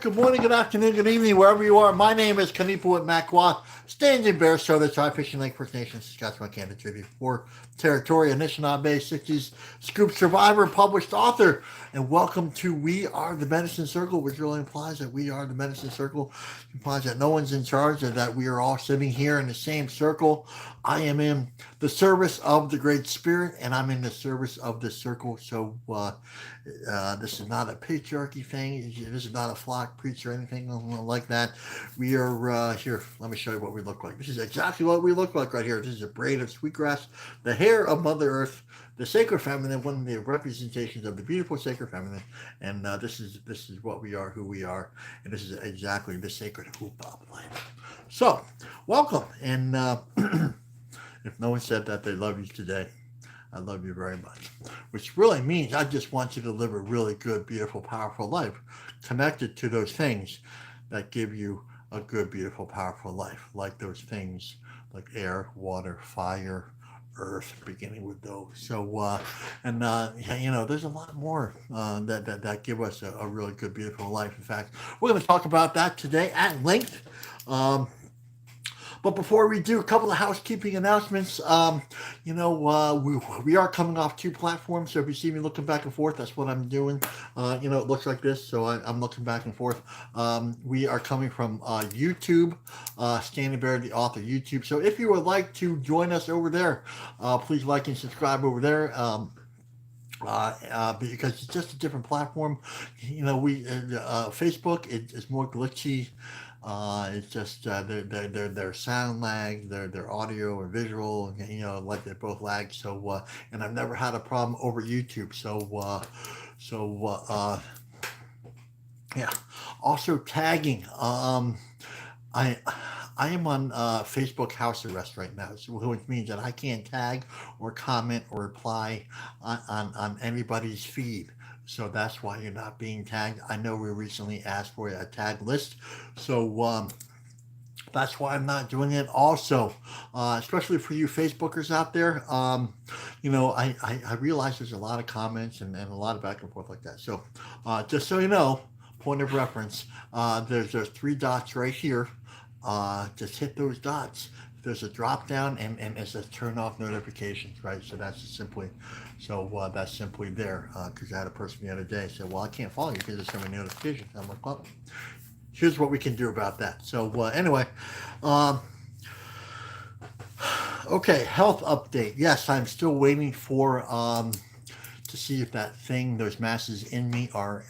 good morning, good afternoon, good evening, wherever you are. My name is Kanipa with Makwa, standing bear show, the Tri-Fishing Lake First Nation, Saskatchewan, Canada, Treaty 4 Territory, Anishinaabe, 60s Scoop Survivor, published author. And welcome to We Are the Medicine Circle, which really implies that we are the medicine circle. It implies that no one's in charge and that we are all sitting here in the same circle. I am in the service of the Great Spirit, and I'm in the service of the circle. So this is not a patriarchy thing. This is not a flock preach or anything like that. We are here. Let me show you what we look like. This is exactly what we look like right here. This is a braid of sweetgrass, the hair of Mother Earth, the sacred feminine, one of the representations of the beautiful sacred feminine. And this is what we are, who we are, and this is exactly the sacred hoopah plant. So, welcome. And if no one said that they love you today, I love you very much. Which really means I just want you to live a really good, beautiful, powerful life, connected to those things that give you a good, beautiful, powerful life, like those things like air, water, fire, earth, beginning with those. So, there's a lot more that give us a really good, beautiful life. In fact, we're going to talk about that today at length. But before we do, a couple of housekeeping announcements. We are coming off two platforms. So if you see me looking back and forth, that's what I'm doing. It looks like this. So I'm looking back and forth. We are coming from YouTube, Standing Bear, the author, YouTube. So if you would like to join us over there, please like and subscribe over there. Because it's just a different platform. Facebook is more glitchy. It's just their sound lag, their audio or visual, like they both lag. So and I've never had a problem over YouTube. Yeah. Also tagging. I am on Facebook house arrest right now, which means that I can't tag or comment or reply on anybody's feed. So that's why you're not being tagged. I know we recently asked for a tag list, so that's why I'm not doing it. Also, especially for you Facebookers out there, I realize there's a lot of comments and a lot of back and forth like that. So just so you know, point of reference, there's three dots right here. Just hit those dots. There's a drop down and it says turn off notifications, right? So that's simply there. Because I had a person the other day say, well, I can't follow you because there's so many notifications. I'm like, well, here's what we can do about that. So anyway, okay, health update. Yes, I'm still waiting for to see if that thing, those masses in me are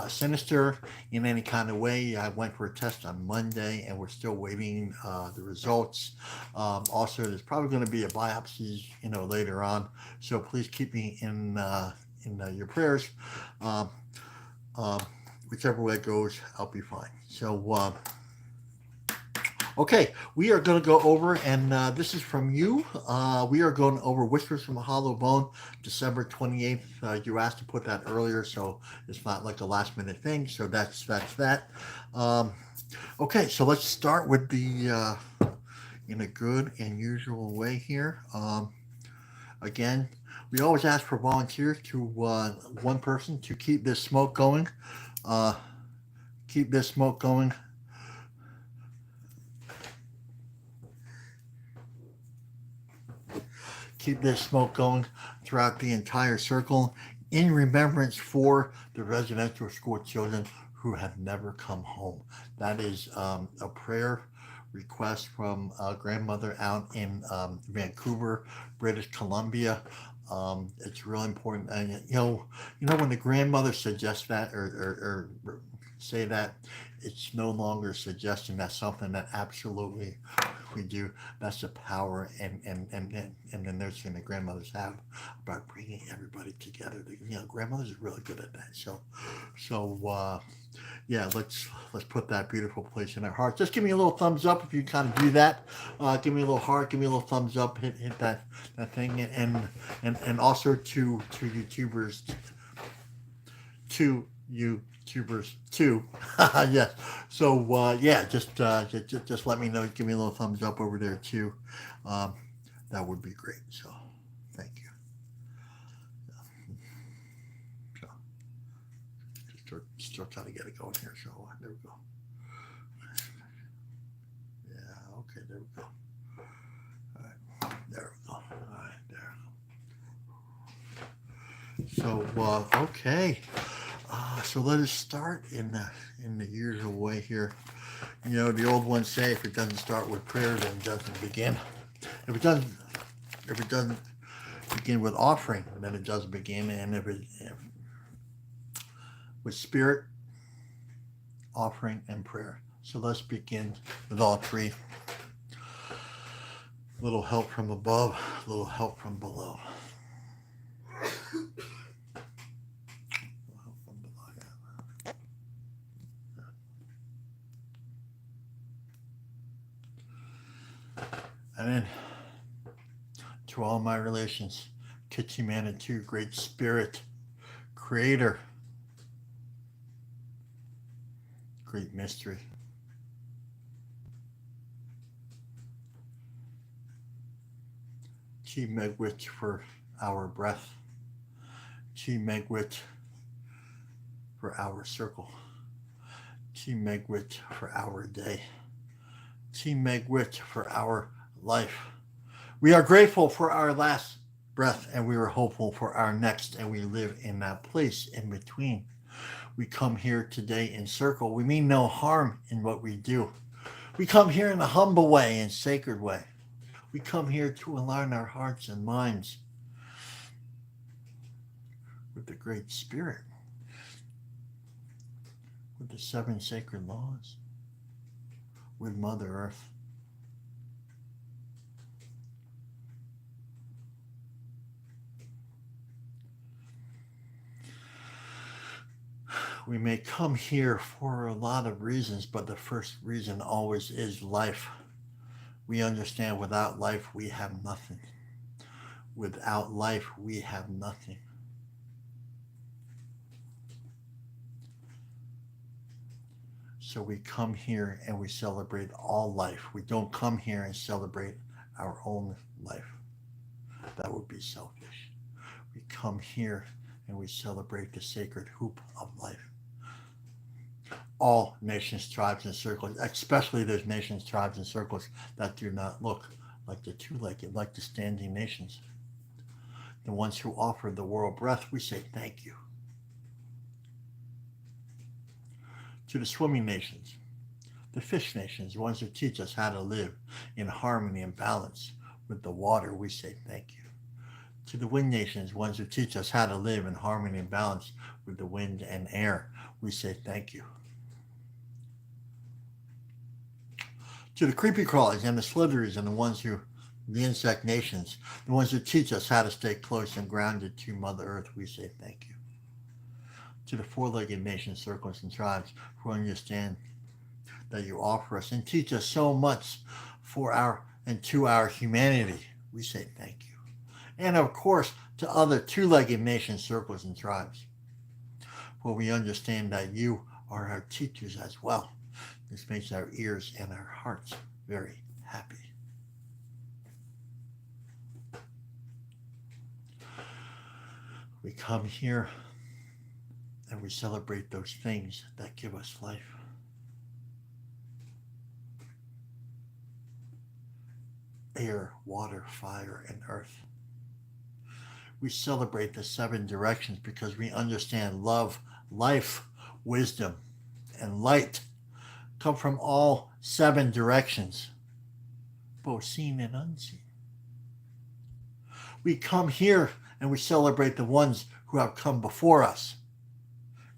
sinister in any kind of way. I went for a test on Monday and we're still waiting the results. Also, there's probably going to be a biopsy, later on. So please keep me in your prayers. Whichever way it goes, I'll be fine. So, okay, we are going to go over, and this is from you. We are going over Whispers from a Hollow Bone, December 28th. You asked to put that earlier, so it's not like a last minute thing. So that's that. Okay, so let's start with the in a good and usual way here. Again, we always ask for volunteers to one person to keep this smoke going. Keep this smoke going. Keep this smoke going throughout the entire circle in remembrance for the residential school children who have never come home. That is a prayer request from a grandmother out in Vancouver, British Columbia. It's really important. And, when the grandmother suggests that or say that, it's no longer suggesting that's something that absolutely we do. That's the power and the nurturing the grandmothers have about bringing everybody together. Grandmothers are really good at that. So yeah, let's put that beautiful place in our heart. Just give me a little thumbs up if you kind of do that. Give me a little heart. Give me a little thumbs up. Hit that thing and also to YouTubers too. Yes. So just let me know. Give me a little thumbs up over there too. That would be great. So thank you. So, just Still trying to get it going here. So there we go. Yeah, okay, there we go. All right, there we go. All right, there. So okay. So let us start in the usual way here. You know, the old ones say if it doesn't start with prayer, then it doesn't begin. If it doesn't begin with offering, then it does begin. And if with spirit, offering, and prayer. So let's begin with all three. A little help from above, a little help from below. And then to all my relations, Kitchi Manitou, Great Spirit, Creator, Great Mystery. Chi Megwit for our breath. Chi Megwit for our circle. Chi Megwit for our day. Chi Megwit for our life. We are grateful for our last breath, and we are hopeful for our next, and we live in that place in between. We come here today in circle. We mean no harm in what we do. We come here in a humble way and sacred way. We come here to align our hearts and minds with the Great Spirit, with the 7 sacred laws, with Mother Earth. We may come here for a lot of reasons, but the first reason always is life. We understand without life, we have nothing. Without life, we have nothing. So we come here and we celebrate all life. We don't come here and celebrate our own life. That would be selfish. We come here and we celebrate the sacred hoop of life. All nations, tribes, and circles, especially those nations, tribes, and circles that do not look like the two-legged, like the standing nations. The ones who offer the world breath, we say thank you. To the swimming nations, the fish nations, the ones who teach us how to live in harmony and balance with the water, we say thank you. To the wind nations, ones who teach us how to live in harmony and balance with the wind and air, we say thank you. To the creepy crawlies and the slitheries and the insect nations, the ones who teach us how to stay close and grounded to Mother Earth, we say thank you. To the 4-legged nations, circles, and tribes who understand that you offer us and teach us so much to our humanity, we say thank you. And of course, to other 2-legged nations, circles, and tribes, for we understand that you are our teachers as well. This makes our ears and our hearts very happy. We come here and we celebrate those things that give us life. Air, water, fire, and earth. We celebrate the 7 directions because we understand love, life, wisdom, and light come from all 7 directions, both seen and unseen. We come here and we celebrate the ones who have come before us,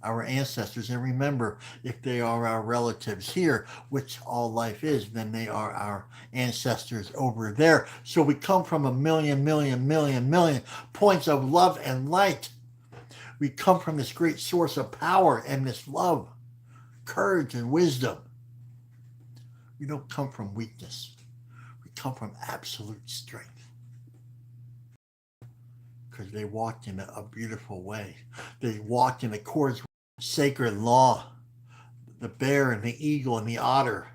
our ancestors, and remember, if they are our relatives here, which all life is, then they are our ancestors over there. So we come from a million points of love and light. We come from this great source of power and this love, courage, and wisdom. We don't come from weakness. We come from absolute strength. Because they walked in a beautiful way. They walked in accordance with sacred law. The bear and the eagle and the otter.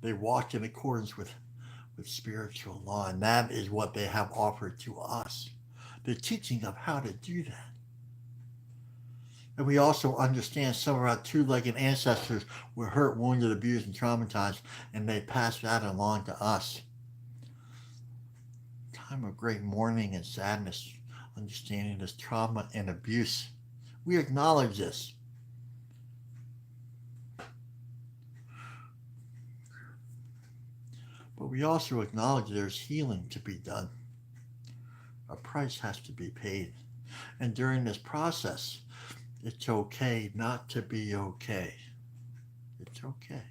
They walked in accordance with spiritual law. And that is what they have offered to us. The teaching of how to do that. And we also understand some of our two-legged ancestors were hurt, wounded, abused, and traumatized, and they passed that along to us. Time of great mourning and sadness, understanding this trauma and abuse. We acknowledge this. But we also acknowledge there's healing to be done. A price has to be paid. And during this process, it's okay not to be okay. It's okay.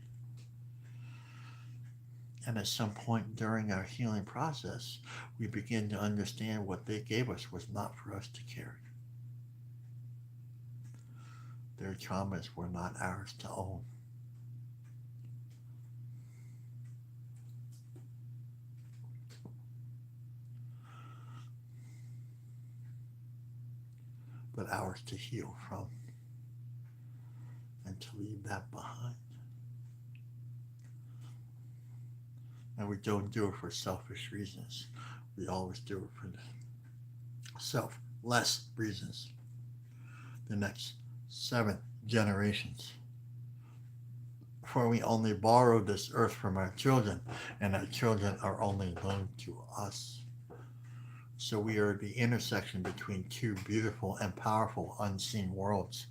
And at some point during our healing process, we begin to understand what they gave us was not for us to carry. Their traumas were not ours to own. But ours to heal from and to leave that behind. And we don't do it for selfish reasons. We always do it for selfless reasons. The next 7 generations. For we only borrow this earth from our children, and our children are only loaned to us. So we are the intersection between two beautiful and powerful unseen worlds.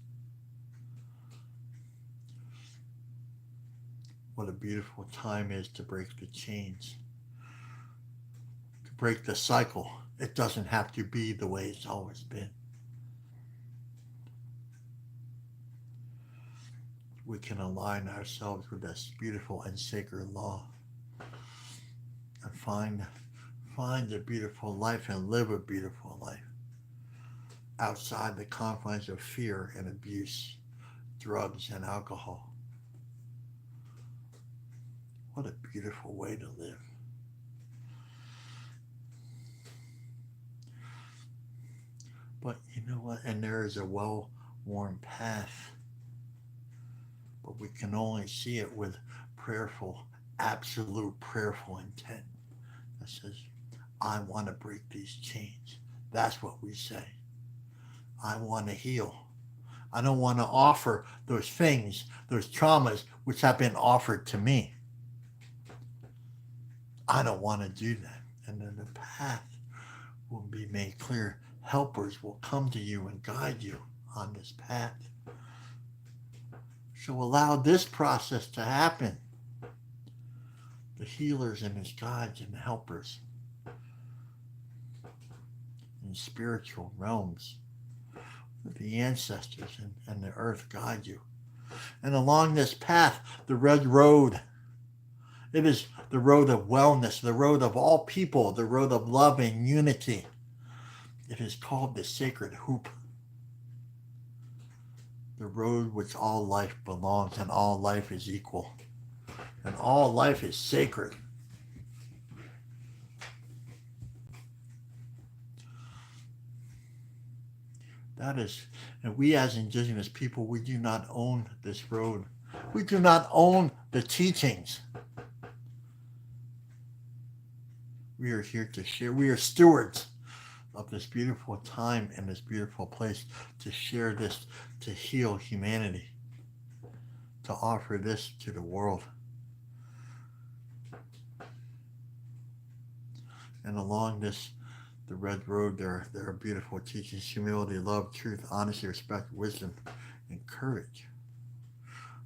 What a beautiful time is to break the chains, to break the cycle. It doesn't have to be the way it's always been. We can align ourselves with this beautiful and sacred law and find a beautiful life and live a beautiful life outside the confines of fear and abuse, drugs and alcohol. What a beautiful way to live. But you know what? And there is a well-worn path. But we can only see it with prayerful, absolute prayerful intent that says, I want to break these chains. That's what we say. I want to heal. I don't want to offer those things, those traumas, which have been offered to me. I don't want to do that. And then the path will be made clear. Helpers will come to you and guide you on this path. So allow this process to happen. The healers and his guides and helpers in spiritual realms, the ancestors and the earth guide you. And along this path, the red road, it is the road of wellness, the road of all people, the road of love and unity. It is called the sacred hoop. The road which all life belongs, and all life is equal, and all life is sacred. That is, and we as Indigenous people, we do not own this road. We do not own the teachings. We are here to share. We are stewards of this beautiful time and this beautiful place to share this, to heal humanity, to offer this to the world. And along this, the red road, there are beautiful teachings: humility, love, truth, honesty, respect, wisdom, and courage.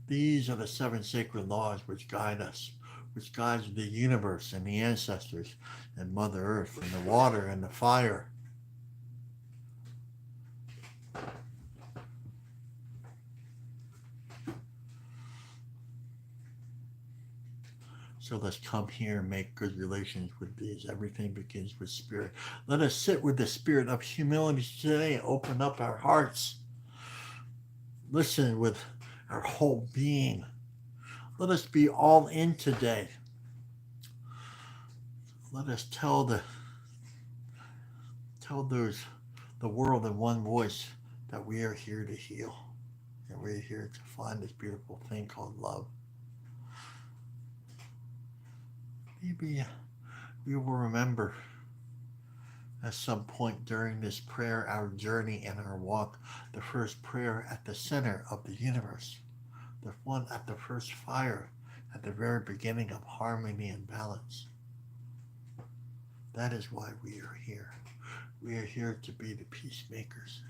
These are the 7 sacred laws which guide us, which guides the universe and the ancestors and Mother Earth and the water and the fire. So let's come here and make good relations with these. Everything begins with spirit. Let us sit with the spirit of humility today. Open up our hearts. Listen with our whole being. Let us be all in today. Let us tell the world in one voice that we are here to heal. And we're here to find this beautiful thing called love. Maybe we will remember At some point during this prayer, our journey and our walk, the first prayer at the center of the universe, the one at the first fire, at the very beginning of harmony and balance. That is why we are here. We are here to be the peacemakers,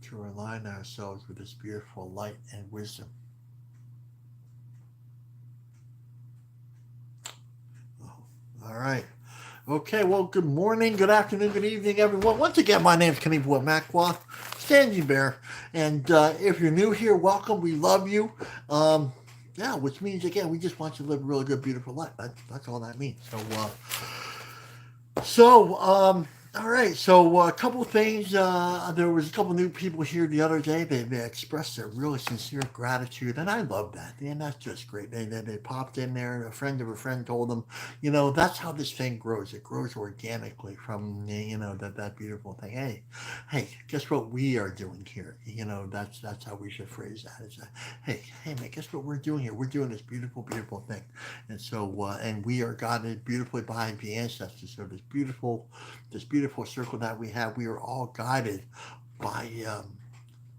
to align ourselves with this beautiful light and wisdom. Oh, all right. Okay, well, good morning, good afternoon, good evening, everyone. Once again, my name is Kenny Boy Macwa, Standing Bear. And if you're new here, welcome. We love you. Yeah, which means, again, we just want you to live a really good, beautiful life. That's all that means. All right. So, a couple of things. There was a couple of new people here the other day. They expressed their really sincere gratitude, and I love that. And that's just great. They popped in there. A friend of a friend told them, that's how this thing grows. It grows organically from that beautiful thing. Hey, guess what we are doing here? That's how we should phrase that. It's hey, man, guess what we're doing here? We're doing this beautiful, beautiful thing, and we are guided beautifully by the ancestors. So this beautiful circle that we have, we are all guided by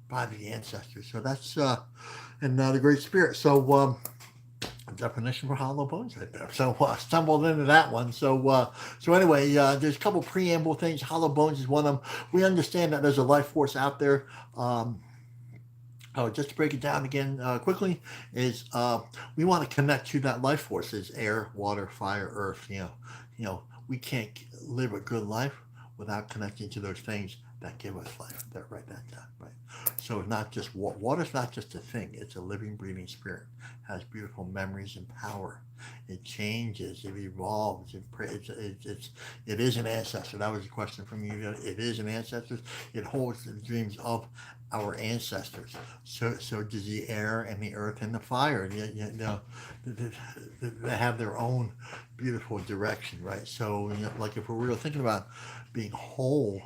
by the ancestors. So that's and the Great Spirit. Definition for hollow bones right there. So stumbled into that one. So anyway, there's a couple preamble things. Hollow bones is one of them. We understand that there's a life force out there. Just to break it down again quickly, is we want to connect to that life force. Is air, water, fire, earth. We can't live a good life without connecting to those things that give us life. That write that down, right? So it's not just water's not just a thing. It's a living, breathing spirit. It has beautiful memories and power. It changes. It evolves. It is an ancestor. That was a question from you. It is an ancestor. It holds the dreams of our ancestors. So does the air and the earth and the fire. They have their own beautiful direction, right? So, like if we're really thinking about being whole,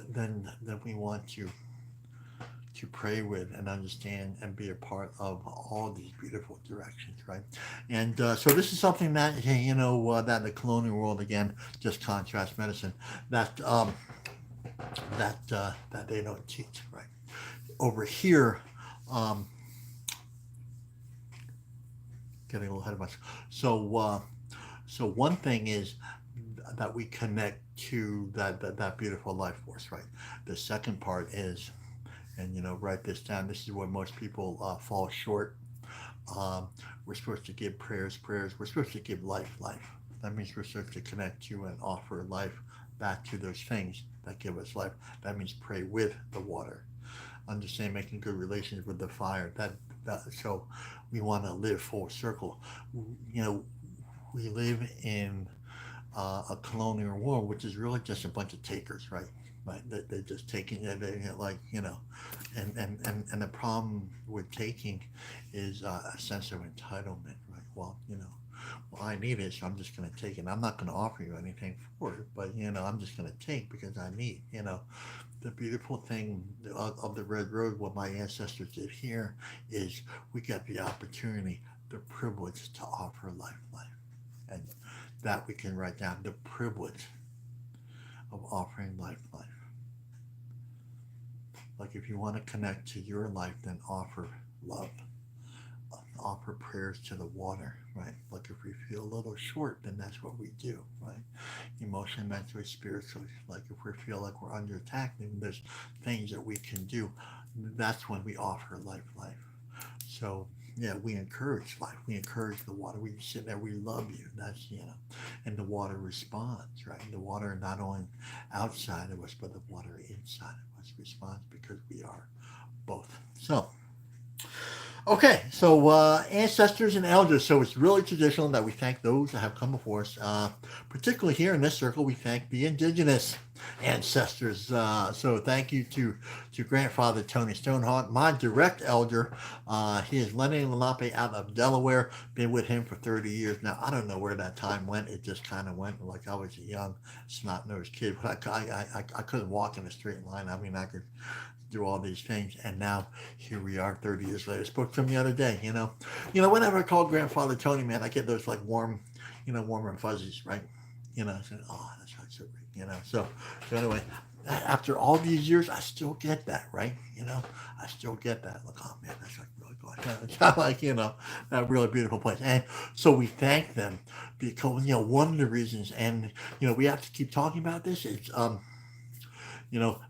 then we want to pray with and understand and be a part of all these beautiful directions, right? And so this is something that that in the colonial world, again, just contrast medicine, that that they don't teach, right? Over here, um, getting a little ahead of myself. So one thing is that we connect to that beautiful life force, right? The second part is, and write this down. This is where most people fall short. We're supposed to give prayers. We're supposed to give life. That means we're supposed to connect to and offer life back to those things that give us life. That means pray with the water. Understand making good relations with the fire. So we want to live full circle. You know, we live in a colonial world, which is really just a bunch of takers, right? Right? They're just taking it, and the problem with taking is a sense of entitlement, right? Well, I need it, so I'm just going to take it. I'm not going to offer you anything for it, but I'm just going to take because I need. The beautiful thing of the Red Road, what my ancestors did here, is we got the opportunity, the privilege to offer life, and that we can write down, the privilege of offering life. Like if you want to connect to your life, then offer love. Offer prayers to the water, right? Like if we feel a little short, then that's what we do, right? Emotionally, mentally, spiritually. Like if we feel like we're under attack, then there's things that we can do. That's when we offer life. So yeah, we encourage life. We encourage the water. We sit there, we love you. That's and the water responds, right? The water not only outside of us, but the water inside of us responds because we are both. So okay, so ancestors and elders. So it's really traditional that we thank those that have come before us. Particularly here in this circle, we thank the indigenous ancestors. So thank you to grandfather Tony Stonehawk, my direct elder. He is Lenny Lenape out of Delaware. Been with him for 30 years now. I don't know where that time went. It just kind of went like I was a young snot-nosed kid. But I couldn't walk in a straight line. I mean, I could do all these things, and now here we are 30 years later. I spoke to him the other day. Whenever I call grandfather Tony, man, I get those like warm warm and fuzzies, right? So, oh, that's right, so great, So anyway, after all these years, I still get that, right? I still get that. Like, oh man, that's like really cool. It's kind of like, that really beautiful place. And so we thank them because, one of the reasons, and, we have to keep talking about this, is,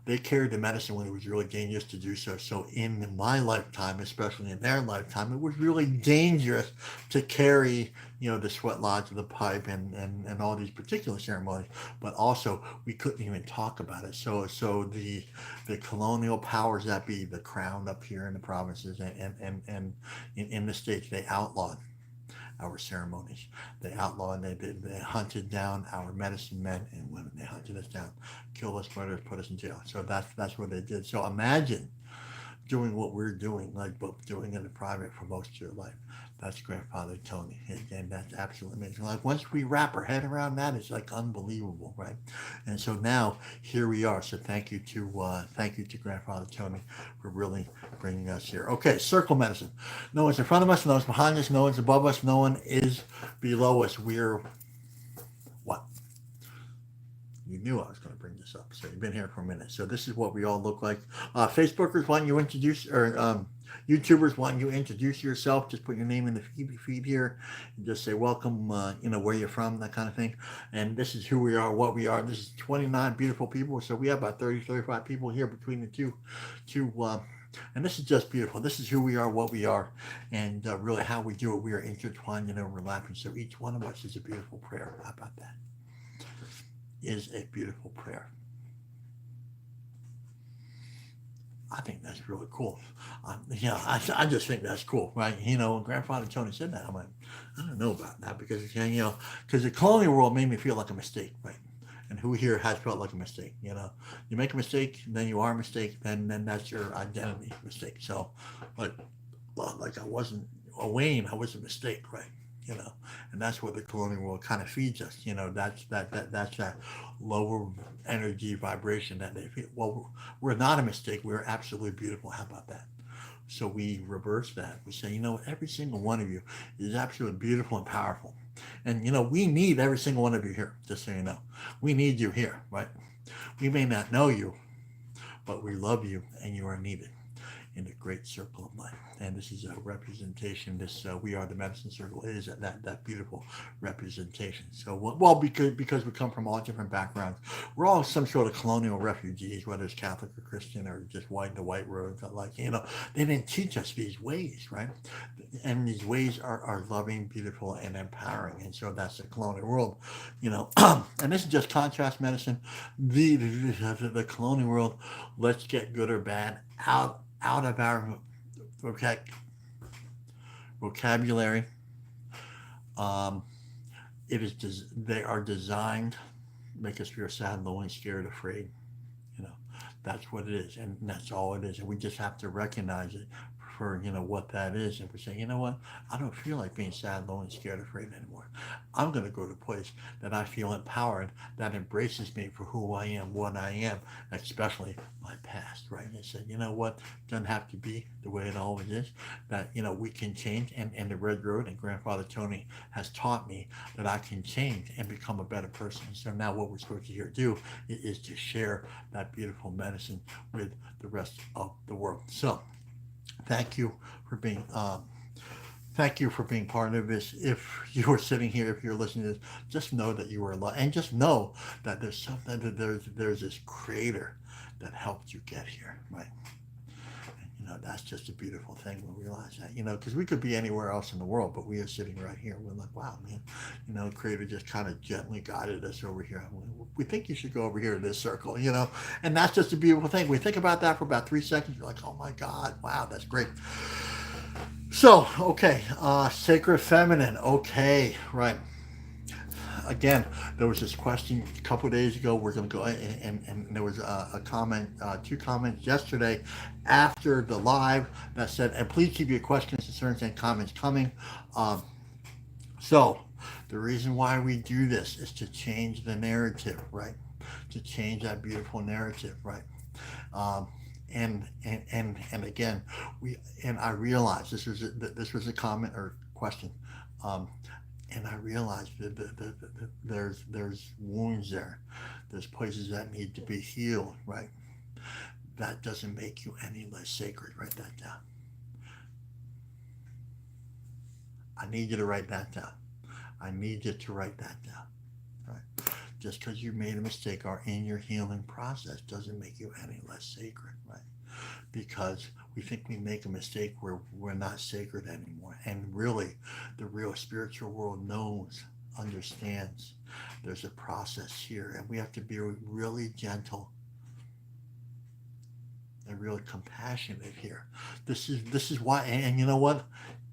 they carried the medicine when it was really dangerous to do so. So in my lifetime, especially in their lifetime, it was really dangerous to carry, the sweat lodge of the pipe and all these particular ceremonies. But also, we couldn't even talk about it. So the colonial powers that be, the crown up here in the provinces and in the states, they outlawed our ceremonies. They outlawed, they hunted down our medicine men and women. They hunted us down, killed us, murdered us, put us in jail. So that's what they did. So imagine doing what we're doing, like both doing in the private for most of your life. That's Grandfather Tony. And that's absolutely amazing. Like once we wrap our head around that, it's like unbelievable, right? And so now here we are. So thank you to Grandfather Tony for really bringing us here. Okay, circle medicine. No one's in front of us, no one's behind us, no one's above us, no one is below us. We're what? You knew I was going to bring this up, so you've been here for a minute. So this is what we all look like. Facebookers, why don't you introduce, or YouTubers, why don't you introduce yourself? Just put your name in the feed here, and just say welcome, where you're from, that kind of thing. And this is who we are, what we are. This is 29 beautiful people, so we have about 35 people here between the two, and this is just beautiful. This is who we are, what we are, and really how we do it. We are intertwined and overlapping, so each one of us is a beautiful prayer. How about that? Is a beautiful prayer. I think that's really cool. I just think that's cool, right? When Grandfather Tony said that, I'm like, I don't know about that because because the colonial world made me feel like a mistake, right? And who here has felt like a mistake? You make a mistake, then you are a mistake, then that's your identity mistake. So, like I wasn't a Wayne, I was a mistake, right? And that's what the colonial world kind of feeds us. That's that lower energy vibration that they feel. Well, we're not a mistake. We're absolutely beautiful. How about that? So we reverse that. We say, every single one of you is absolutely beautiful and powerful. And, we need every single one of you here, just so you know. We need you here, right? We may not know you, but we love you and you are needed in the great circle of life. And this is a representation. We are the medicine circle. It is that beautiful representation. So because we come from all different backgrounds, we're all some sort of colonial refugees, whether it's Catholic or Christian or just white robes. They didn't teach us these ways, right? And these ways are loving, beautiful, and empowering. And so that's the colonial world, And this is just contrast medicine. The colonial world. Let's get good or bad out of our vocabulary. Um, they are designed to make us feel sad, lonely, scared, afraid. You know, that's what it is, and that's all it is. And we just have to recognize it for what that is. And we say, what, I don't feel like being sad, lonely, scared, afraid anymore. I'm going to go to a place that I feel empowered, that embraces me for who I am, what I am, especially my past, right? And I said, what, it doesn't have to be the way it always is, that we can change. And the Red Road and Grandfather Tony has taught me that I can change and become a better person. So now what we're supposed to here do is to share that beautiful medicine with the rest of the world. So thank you for being part of this. If you are sitting here, if you're listening to this, just know that you are alive, and just know that there's something, that there's this creator that helped you get here, right? And, that's just a beautiful thing when we realize that, because we could be anywhere else in the world, but we are sitting right here. We're like, wow, man, the creator just kind of gently guided us over here. We think you should go over here to this circle, and that's just a beautiful thing. We think about that for about 3 seconds. You're like, oh my God, wow, that's great. So, okay, sacred feminine. Okay, right. Again, there was this question a couple of days ago. We're going to go, and there was a comment, 2 comments yesterday after the live that said, and please keep your questions, concerns, and comments coming. So the reason why we do this is to change the narrative, right? To change that beautiful narrative, right? And again, I realized this was a comment or question. And I realized that there's wounds there. There's places that need to be healed, right? That doesn't make you any less sacred. Write that down. I need you to write that down. I need you to write that down. Right? Just because you made a mistake or in your healing process doesn't make you any less sacred, right? Because we think we make a mistake where we're not sacred anymore. And really, the real spiritual world knows, understands there's a process here, and we have to be really gentle and really compassionate here. This is why, and you know what?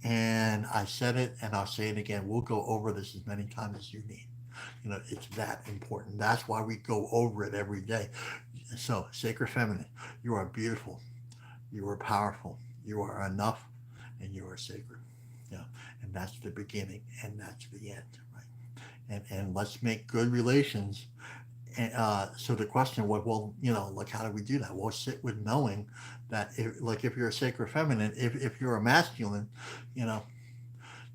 And I said it, and I'll say it again. We'll go over this as many times as you need. It's that important. That's why we go over it every day. So, sacred feminine, you are beautiful, you are powerful, you are enough, and you are sacred. Yeah, and that's the beginning, and that's the end, right? And let's make good relations. And so the question was, well, like how do we do that? Well, sit with knowing that, if you're a sacred feminine, if you're a masculine, you know,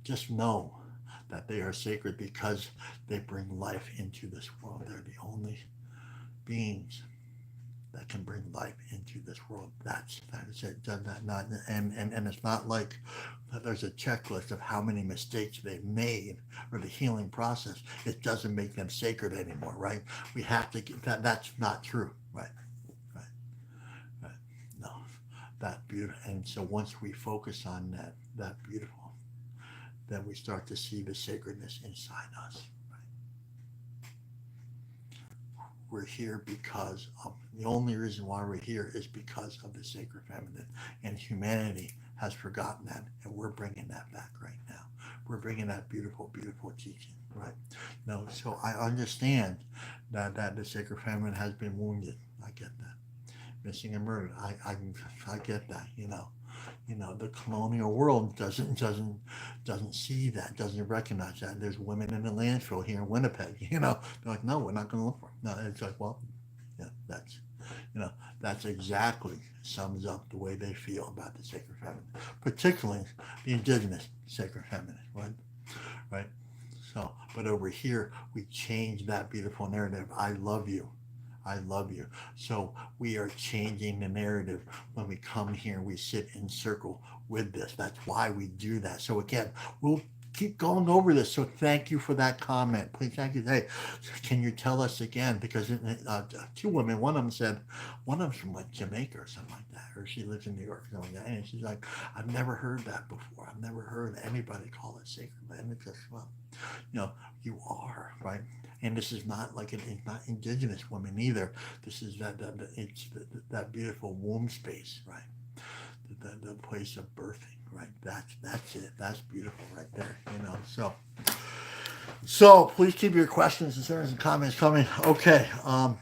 just know that they are sacred because they bring life into this world. They're the only beings that can bring life into this world. That is it. Not, and it's not like there's a checklist of how many mistakes they've made or the healing process. It doesn't make them sacred anymore, right? We have to get that. That's not true, right? Right. Right. No, that beautiful. And so once we focus on that beautiful, then we start to see the sacredness inside us. Right? We're here because of the only reason why we're here is because of the sacred feminine, and humanity has forgotten that, and we're bringing that back right now. We're bringing that beautiful, beautiful teaching, right? No, so I understand that the sacred feminine has been wounded. I get that. Missing and murdered. I get that. The colonial world doesn't see that, doesn't recognize that. There's women in the landfill here in Winnipeg. They're like, no, we're not going to look for them. No, it's like, well, yeah, you know, that's exactly sums up the way they feel about the sacred feminine, particularly the Indigenous sacred feminine, right? Right. So, but over here, we change that beautiful narrative. I love you. I love you. So we are changing the narrative when we come here. We sit in circle with this. That's why we do that. So again, we'll keep going over this. So thank you for that comment. Please, thank you. Hey, can you tell us again? Because two women, one of them said, one of them's from like Jamaica or something like that, or she lives in New York or something like that. And she's like, I've never heard that before. I've never heard anybody call it sacred. And it's just, well, you are, right? And this is not like it's not indigenous women either. This is it's that beautiful womb space, right? The place of birthing, right? That's it. That's beautiful right there. So please keep your questions, concerns, and comments coming. Okay. We're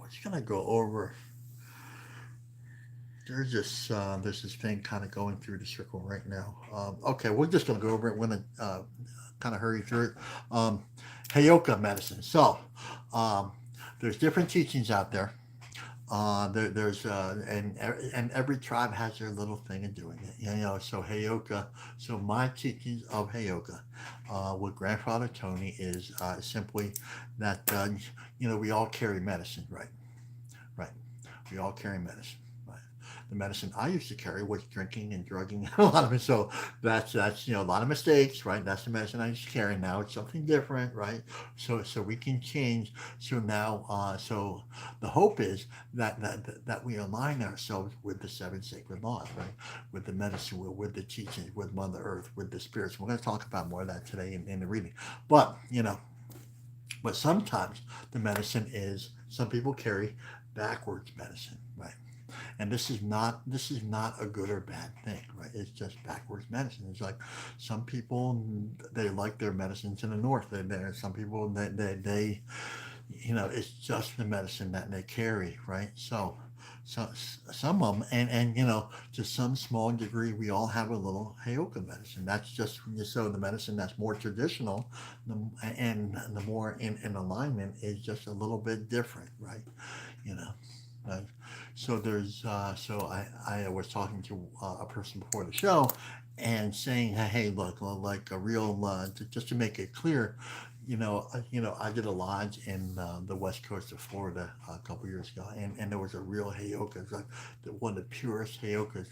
just gonna go over. There's this thing kind of going through the circle right now. Okay, we're just gonna go over it. We're gonna kind of hurry through it. Heyoka medicine. So there's different teachings out there. And every tribe has their little thing of doing it. So Heyoka. So my teachings of Heyoka with Grandfather Tony is simply that we all carry medicine, right? Right. We all carry medicine. Right. The medicine I used to carry was drinking and drugging a lot of it. So that's a lot of mistakes, right? That's the medicine I used to carry. Now it's something different, right? So we can change. So now, so the hope is that we align ourselves with the seven sacred laws, right? With the medicine, with the teachings, with Mother Earth, with the spirits. We're going to talk about more of that today in the reading. But sometimes the medicine is some people carry backwards medicine, right? And this is not a good or bad thing, right? It's just backwards medicine. It's like some people they like their medicines in the north. There some people they it's just the medicine that they carry, right? So some of them, and to some small degree, we all have a little Heyoka medicine. That's just so the medicine that's more traditional, and the more in alignment is just a little bit different, right? You know, right? So I was talking to a person before the show, and saying, hey, look, like a real, just to make it clear, I did a lodge in the west coast of Florida a couple years ago, and there was a real Heyoka, it's like one of the purest Heyokas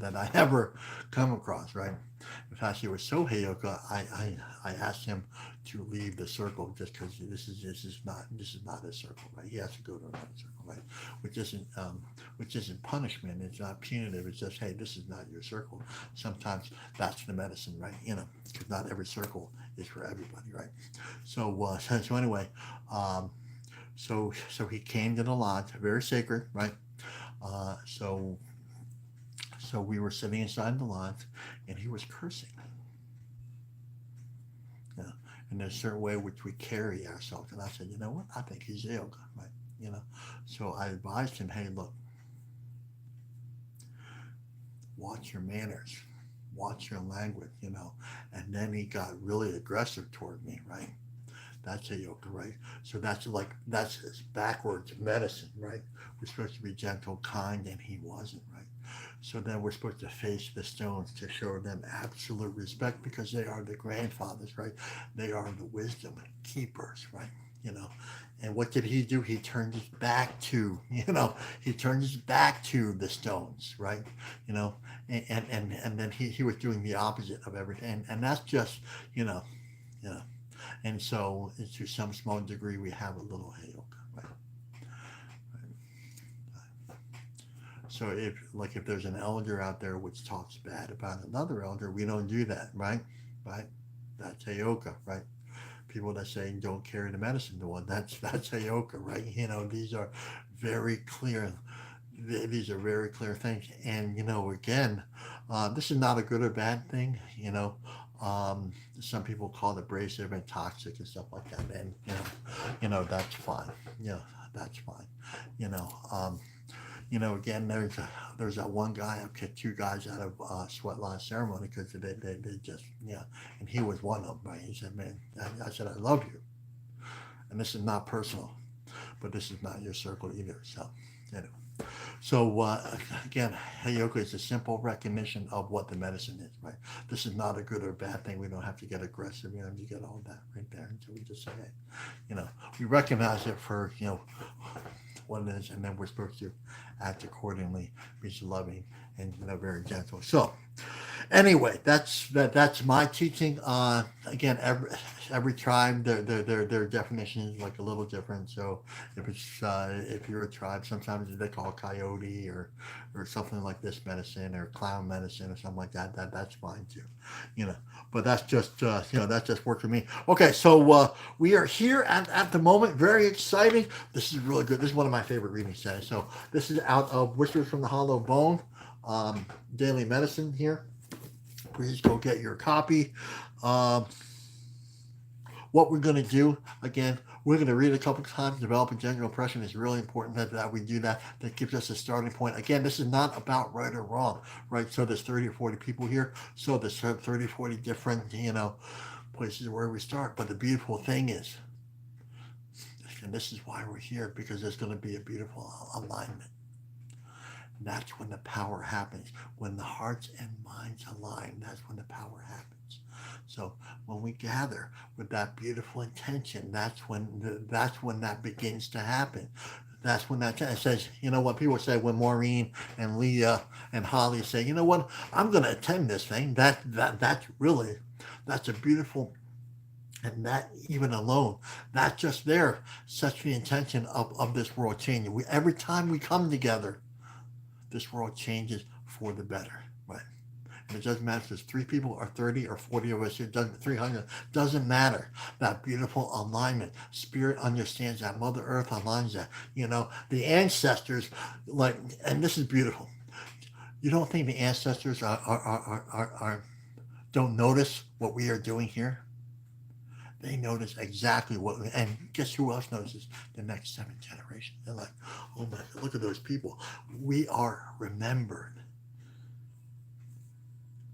that I ever come across, right? In fact, he was so Heyoka, I asked him to leave the circle just because this is not his circle, right? He has to go to another circle, right? Which isn't punishment. It's not punitive. It's just, hey, this is not your circle. Sometimes that's the medicine, right? Because not every circle is for everybody, right? So anyway, um, so he came to the lodge, very sacred, right? Uh, so so we were sitting inside the lodge, and he was cursing. Yeah, and there's a certain way which we carry ourselves. And I said, you know what? I think he's yoga, right? You know, so I advised him, hey, look, watch your manners, watch your language, And then he got really aggressive toward me, right? That's a yoga, right? So that's his backwards medicine, right? We're supposed to be gentle, kind, and he wasn't, right? So then we're supposed to face the stones to show them absolute respect because they are the grandfathers, right? They are the wisdom keepers, right? You know, and what did he do? He turned his back to, he turned his back to the stones, right? You know, and then he was doing the opposite of everything. And that's just, you know, you know. And so, to some small degree, we have a little Heyoka, right? So if there's an elder out there which talks bad about another elder, we don't do that, right? Right? That's Heyoka, right? People that say don't carry the medicine to one, that's Heyoka, right? These are very clear. These are very clear things, and again, this is not a good or bad thing. Some people call it abrasive and toxic and stuff like that, and that's fine. Yeah, that's fine. You know, um, again, there's that one guy. I've kicked two guys out of sweat lodge ceremony because they just and he was one of them. Right? He said, "Man," I said, "I love you," and this is not personal, but this is not your circle either. So, anyway. So again, yoga is a simple recognition of what the medicine is, right? This is not a good or bad thing. We don't have to get aggressive. You get all that right there. And so we just say, hey, we recognize it for, what it is, and then we're supposed to act accordingly, be loving and very gentle. So anyway, that's my teaching. Again, every tribe, their definition is like a little different. So if you're a tribe, sometimes they call it coyote or something like this medicine or clown medicine or something like that. That's fine too, you know. But that's just that just worked for me. Okay, so we are here at the moment. Very exciting. This is really good. This is one of my favorite readings today. So this is out of Whispers from the Hollow Bone, Daily Medicine here. Please go get your copy. Um, what we're going to do, again, we're going to read it a couple of times. Developing general impression is really important that we do that. That gives us a starting point. Again, this is not about right or wrong, right? So there's 30 or 40 people here. So there's 30 or 40 different, places where we start. But the beautiful thing is, and this is why we're here, because there's going to be a beautiful alignment. That's when the power happens. When the hearts and minds align, that's when the power happens. So when we gather with that beautiful intention, that's when that begins to happen. That's when that it says, what people say when Maureen and Leah and Holly say, what, I'm going to attend this thing. That's a beautiful. And that even alone, that just there sets the intention of this world changing. Every time we come together, this world changes for the better, right? And it doesn't matter if there's 3 people or 30 or 40 of us, it doesn't 300, doesn't matter. That beautiful alignment. Spirit understands that. Mother Earth aligns that. The ancestors, and this is beautiful. You don't think the ancestors are don't notice what we are doing here? They notice exactly and guess who else notices? The next 7 generations. They're like, oh my, look at those people. We are remembered.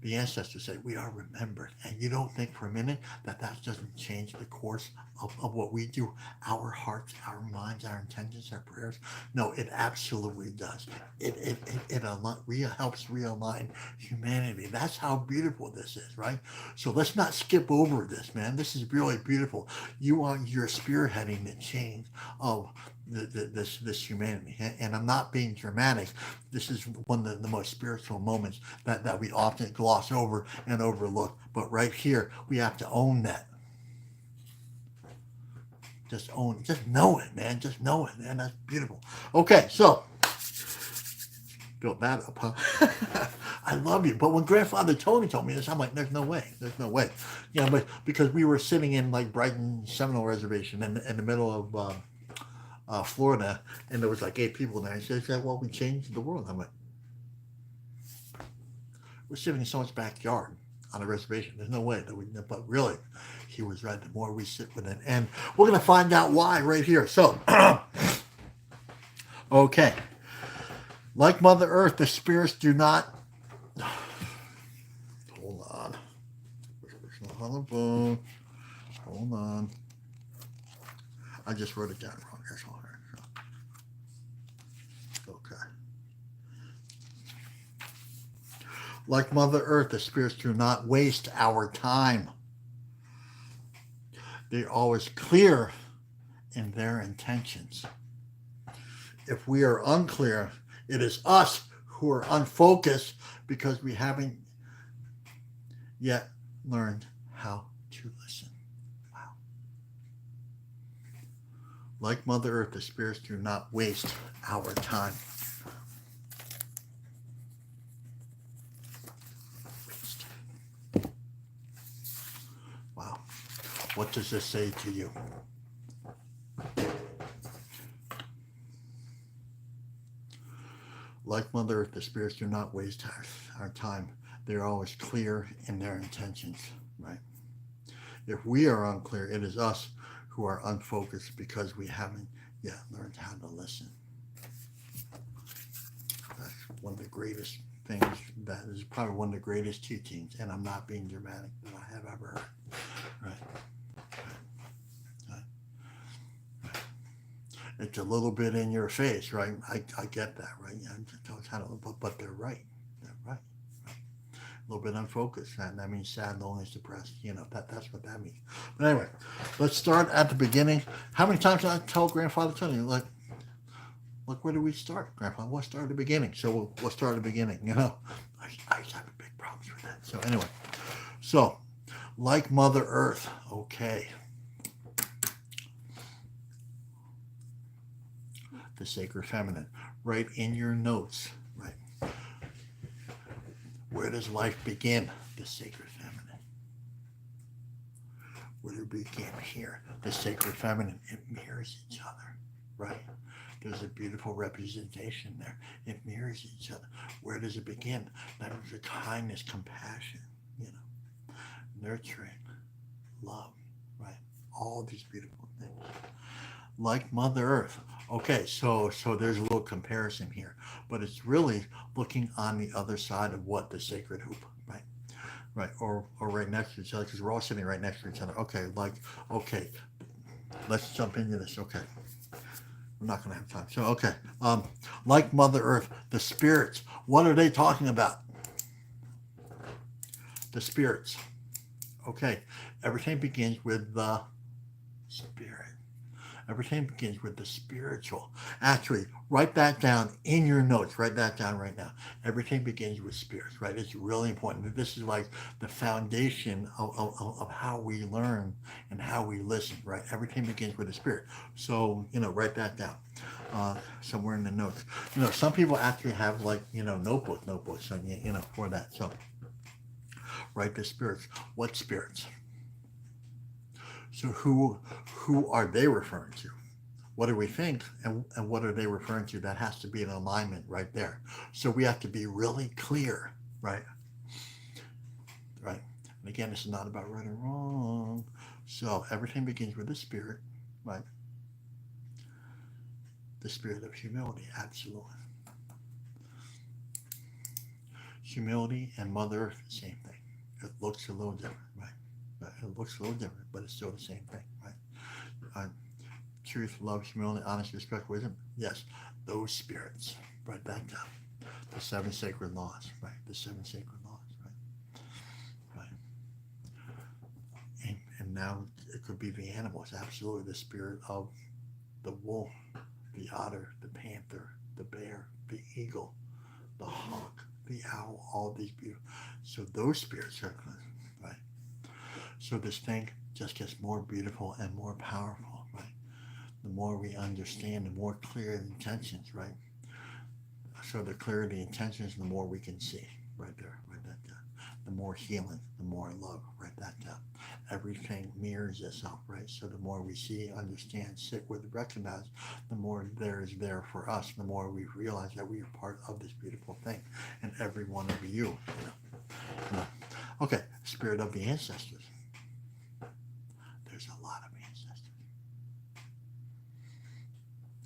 The ancestors say we are remembered. And you don't think for a minute that that doesn't change the course of what we do, our hearts, our minds, our intentions, our prayers? No, it absolutely does. Helps realign humanity. That's how beautiful this is, right? So let's not skip over this, man. This is really beautiful. You're spearheading the change of this humanity. And I'm not being dramatic. This is one of the most spiritual moments that we often gloss over and overlook. But right here, we have to own that. Just know it, man. Just know it, man. That's beautiful. Okay, so built that up, huh? I love you. But when Grandfather Tony told me this, I'm like, there's no way. There's no way. Yeah, but because we were sitting in like Brighton Seminole Reservation in the middle of Florida, and there was like 8 people there. He said, well, we changed the world. I'm like, we're sitting in someone's backyard on a reservation. There's no way that we, but really, he was right. The more we sit with it, and we're going to find out why right here. So, okay. Like Mother Earth, the spirits do not. Hold on. On the phone. Hold on. I just wrote it down wrong. That's all right. Okay. Like Mother Earth, the spirits do not waste our time. They're always clear in their intentions. If we are unclear, it is us who are unfocused because we haven't yet learned how to listen. Wow. Like Mother Earth, the spirits do not waste our time. Waste. Wow. What does this say to you? Like Mother Earth, the spirits do not waste our time. They're always clear in their intentions, right? If we are unclear, it is us who are unfocused because we haven't yet learned how to listen. That's one of the greatest things, that is probably one of the greatest teachings, and I'm not being dramatic, that I have ever heard, right? It's a little bit in your face, right? I get that, right? But they're right. They're right. A little bit unfocused. That means sad, lonely, depressed. That's what that means. But anyway, let's start at the beginning. How many times did I tell Grandfather Tony, like, look, where do we start, Grandpa? We'll start at the beginning. So we'll start at the beginning, I used to have big problems with that. So anyway, like Mother Earth, okay. The sacred feminine, right in your notes, right? Where does life begin? The sacred feminine. Where do we begin? Here. The sacred feminine. It mirrors each other, right? There's a beautiful representation there. It mirrors each other. Where does it begin? That is the kindness, compassion, nurturing, love, right? All these beautiful things. Like Mother Earth. Okay, so there's a little comparison here, but it's really looking on the other side of what the sacred hoop, right, or right next to each other, because we're all sitting right next to each other. Okay, let's jump into this. Okay, I'm not going to have time. So okay, like Mother Earth, the spirits. What are they talking about? The spirits. Okay, everything begins with the spirit. Everything begins with the spiritual. Actually, write that down in your notes. Write that down right now. Everything begins with spirits, right? It's really important. This is like the foundation of how we learn and how we listen, right? Everything begins with the spirit. So, write that down somewhere in the notes. Some people actually have notebooks, for that. So, write the spirits. What spirits? So who are they referring to? What do we think, and what are they referring to? That has to be in alignment right there. So we have to be really clear, right? Right. And again, this is not about right or wrong. So everything begins with the spirit, right? The spirit of humility, absolutely. Humility and Mother Earth, same thing. It looks a little different, right? But it looks a little different, but it's still the same thing, right? Uh, Truth, love, humility, honesty, respect, wisdom. Yes, those spirits. Write that down. The seven sacred laws, right? The seven sacred laws, right? And now it could be the animals. Absolutely, the spirit of the wolf, the otter, the panther, the bear, the eagle, the hawk, the owl. All these beautiful. So those spirits are right. So this thing just gets more beautiful and more powerful, right? The more we understand, the more clear the intentions, right? So the clearer the intentions, the more we can see. Right there, write that down. The more healing, the more love, write that down. Everything mirrors itself, right? So the more we see, understand, sit with, recognize, the more there is there for us, the more we realize that we are part of this beautiful thing. And every one of you, Okay, spirit of the ancestors. There's a lot of ancestors.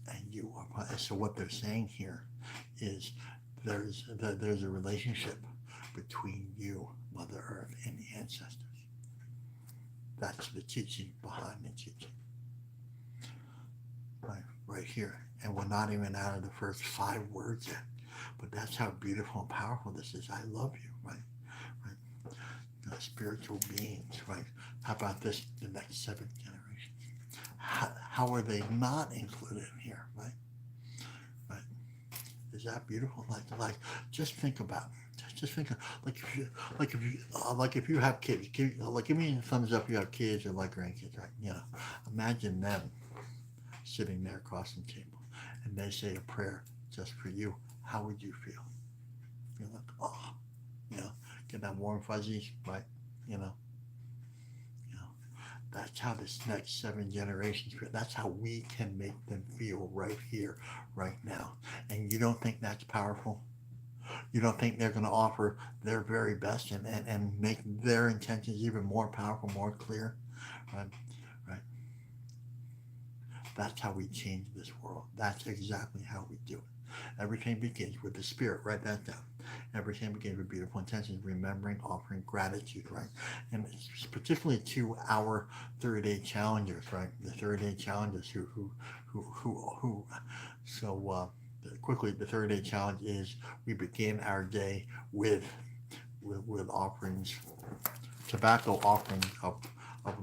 And you are, so what they're saying here is there's a relationship between you, Mother Earth, and the ancestors. That's the teaching behind the teaching. Right here. And we're not even out of the first 5 words yet. But that's how beautiful and powerful this is. I love you, right? Spiritual beings, right? How about this, the next 7 generations? How are they not included in here, right? Is that beautiful? Like, just think about it. Just think of, if you have kids, give me a thumbs up. You have kids or like grandkids, right? Imagine them sitting there across the table, and they say a prayer just for you. How would you feel? You're like, oh, get that warm fuzzies, right? That's how this next 7 generations feel. That's how we can make them feel right here, right now. And you don't think that's powerful? You don't think they're going to offer their very best and make their intentions even more powerful, more clear? Right? That's how we change this world. That's exactly how we do it. Everything begins with the spirit. Write that down. Everything begins with beautiful intentions, remembering, offering gratitude, right? And it's particularly to our 30-day challengers, right? The 30-day challengers so quickly, the 30-day challenge is we begin our day with offerings, tobacco offerings of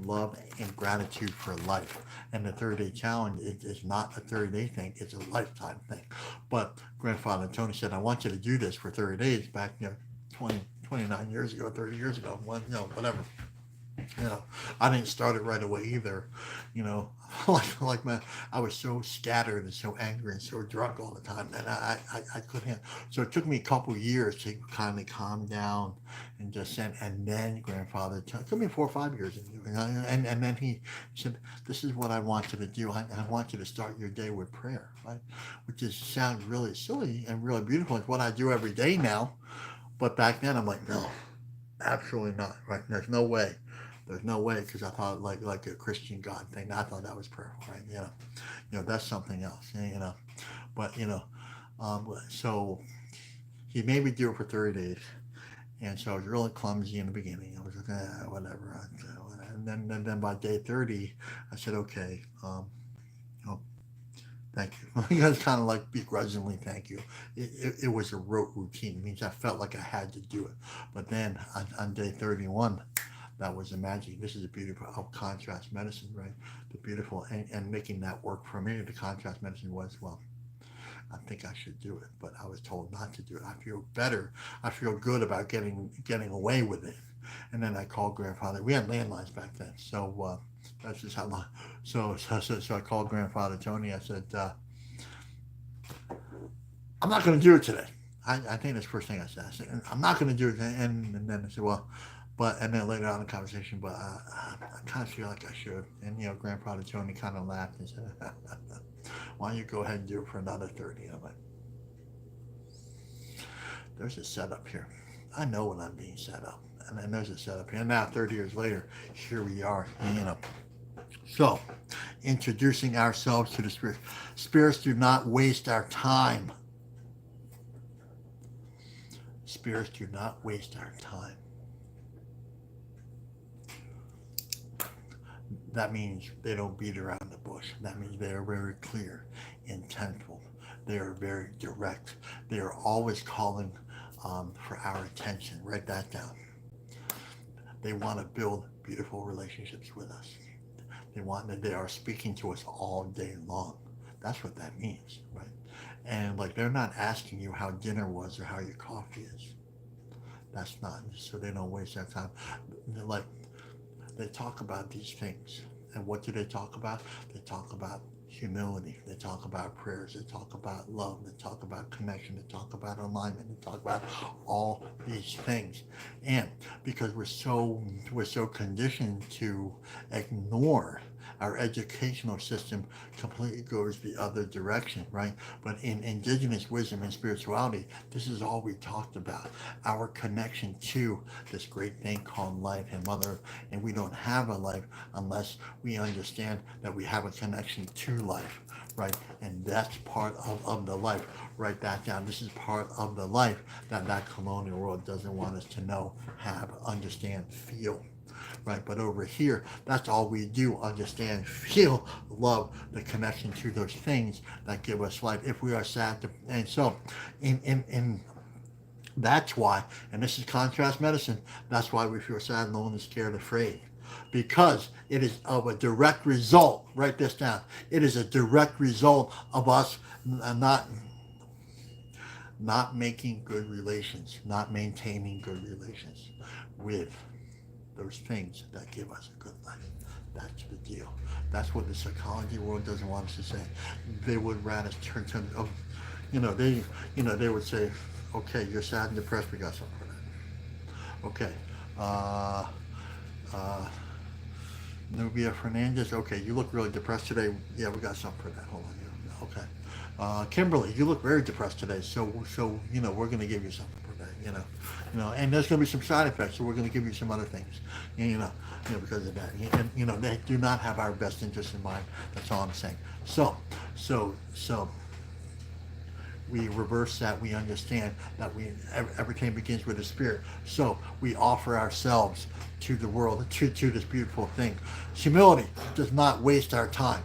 love and gratitude for life. And the 30-day challenge is not a 30-day thing, it's a lifetime thing. But Grandfather Tony said, I want you to do this for 30 days back 29 years ago, 30 years ago, whatever. I didn't start it right away either. I was so scattered and so angry and so drunk all the time, and I couldn't. So it took me a couple years to kind of calm down and just send. And then Grandfather it took me 4 or 5 years, and then he said, "This is what I want you to do. I want you to start your day with prayer, right?" Which sounds really silly and really beautiful. It's what I do every day now, but back then I'm like, no, absolutely not. Right? There's no way. There's no way, because I thought like a Christian God thing. I thought that was prayerful, right? That's something else. But so he made me do it for 30 days, and so I was really clumsy in the beginning. I was like, whatever. And then by day 30, I said, okay, thank you. That's kind of like begrudgingly thank you. It was a rote routine. It means I felt like I had to do it. But then on day 31. That was the magic. This is a beautiful contrast medicine, right? The beautiful, and making that work for me. The contrast medicine was, well, I think I should do it, but I was told not to do it. I feel better. I feel good about getting away with it. And then I called Grandfather. We had landlines back then, so that's just how long. So I called Grandfather Tony. I said, I'm not going to do it today. I think that's the first thing I said. I said, I'm not going to do it. And then I said, well. And then later on in the conversation, but I kind of feel like I should. And, Grandfather Tony kind of laughed and said, why don't you go ahead and do it for another 30? And I'm like, there's a setup here. I know when I'm being set up. And then there's a setup here. And now, 30 years later, here we are, So, introducing ourselves to the Spirit. Spirits do not waste our time. Spirits do not waste our time. That means they don't beat around the bush. That means they are very clear, intentful. They are very direct. They are always calling for our attention. Write that down. They want to build beautiful relationships with us. They are speaking to us all day long. That's what that means, right? And like they're not asking you how dinner was or how your coffee is. That's not, so they don't waste their time. Like they talk about these things. And what do they talk about? They talk about humility. They talk about prayers. They talk about love. They talk about connection. They talk about alignment. They talk about all these things. And because we're so conditioned to ignore our educational system completely goes the other direction, right? But in indigenous wisdom and spirituality, this is all we talked about. Our connection to this great thing called life and mother. And we don't have a life unless we understand that we have a connection to life, right? And that's part of the life. Write that down. This is part of the life that colonial world doesn't want us to know, have, understand, feel. Right, but over here, that's all we do: understand, feel, love, the connection to those things that give us life. If we are sad, and so, in that's why, and this is contrast medicine. That's why we feel sad, lonely, scared, afraid, because it is of a direct result. Write this down. It is a direct result of us not making good relations, not maintaining good relations with those things that give us a good life. That's the deal. That's what the psychology world doesn't want us to say. They would rather turn to, they would say, okay, you're sad and depressed, we got something for that. Okay, Nubia Fernandez, okay, you look really depressed today. Yeah, we got something for that. Hold on. Okay. Kimberly, you look very depressed today. So we're going to give you something for that. And there's going to be some side effects, so we're going to give you some other things, because of that. And they do not have our best interest in mind. That's all I'm saying. So we reverse that. We understand that everything begins with the spirit. So we offer ourselves to the world, to this beautiful thing. Humility does not waste our time.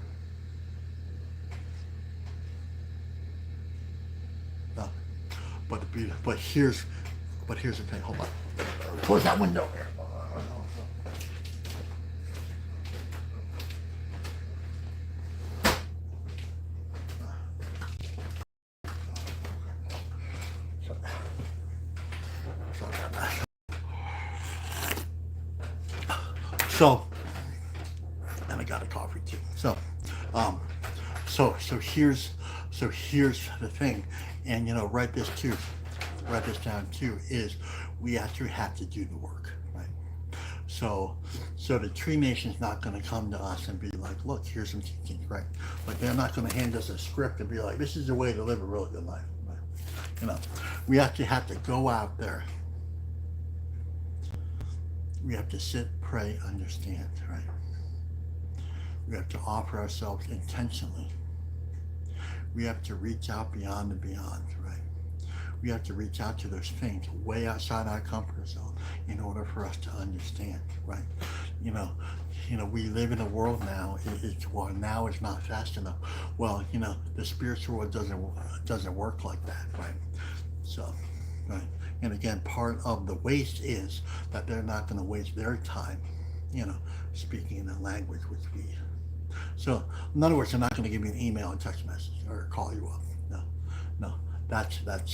No. But here's the thing. Hold on. Close that window. So, and I got a coffee too. So here's the thing, and write this down too, is we actually have to do the work, right? So the Tree Nation's not going to come to us and be like, look, here's some teachings, right? Like they're not going to hand us a script and be like, this is the way to live a really good life, right? We actually have to go out there. We have to sit, pray, understand, right? We have to offer ourselves intentionally. We have to reach out beyond and beyond, right? We have to reach out to those things way outside our comfort zone in order for us to understand, right? We live in a world now. Now is not fast enough. Well, the spiritual world doesn't work like that, right? So, right. And again, part of the waste is that they're not going to waste their time, speaking in a language which we. So, in other words, they're not going to give you an email and text message or call you up. No, that's that.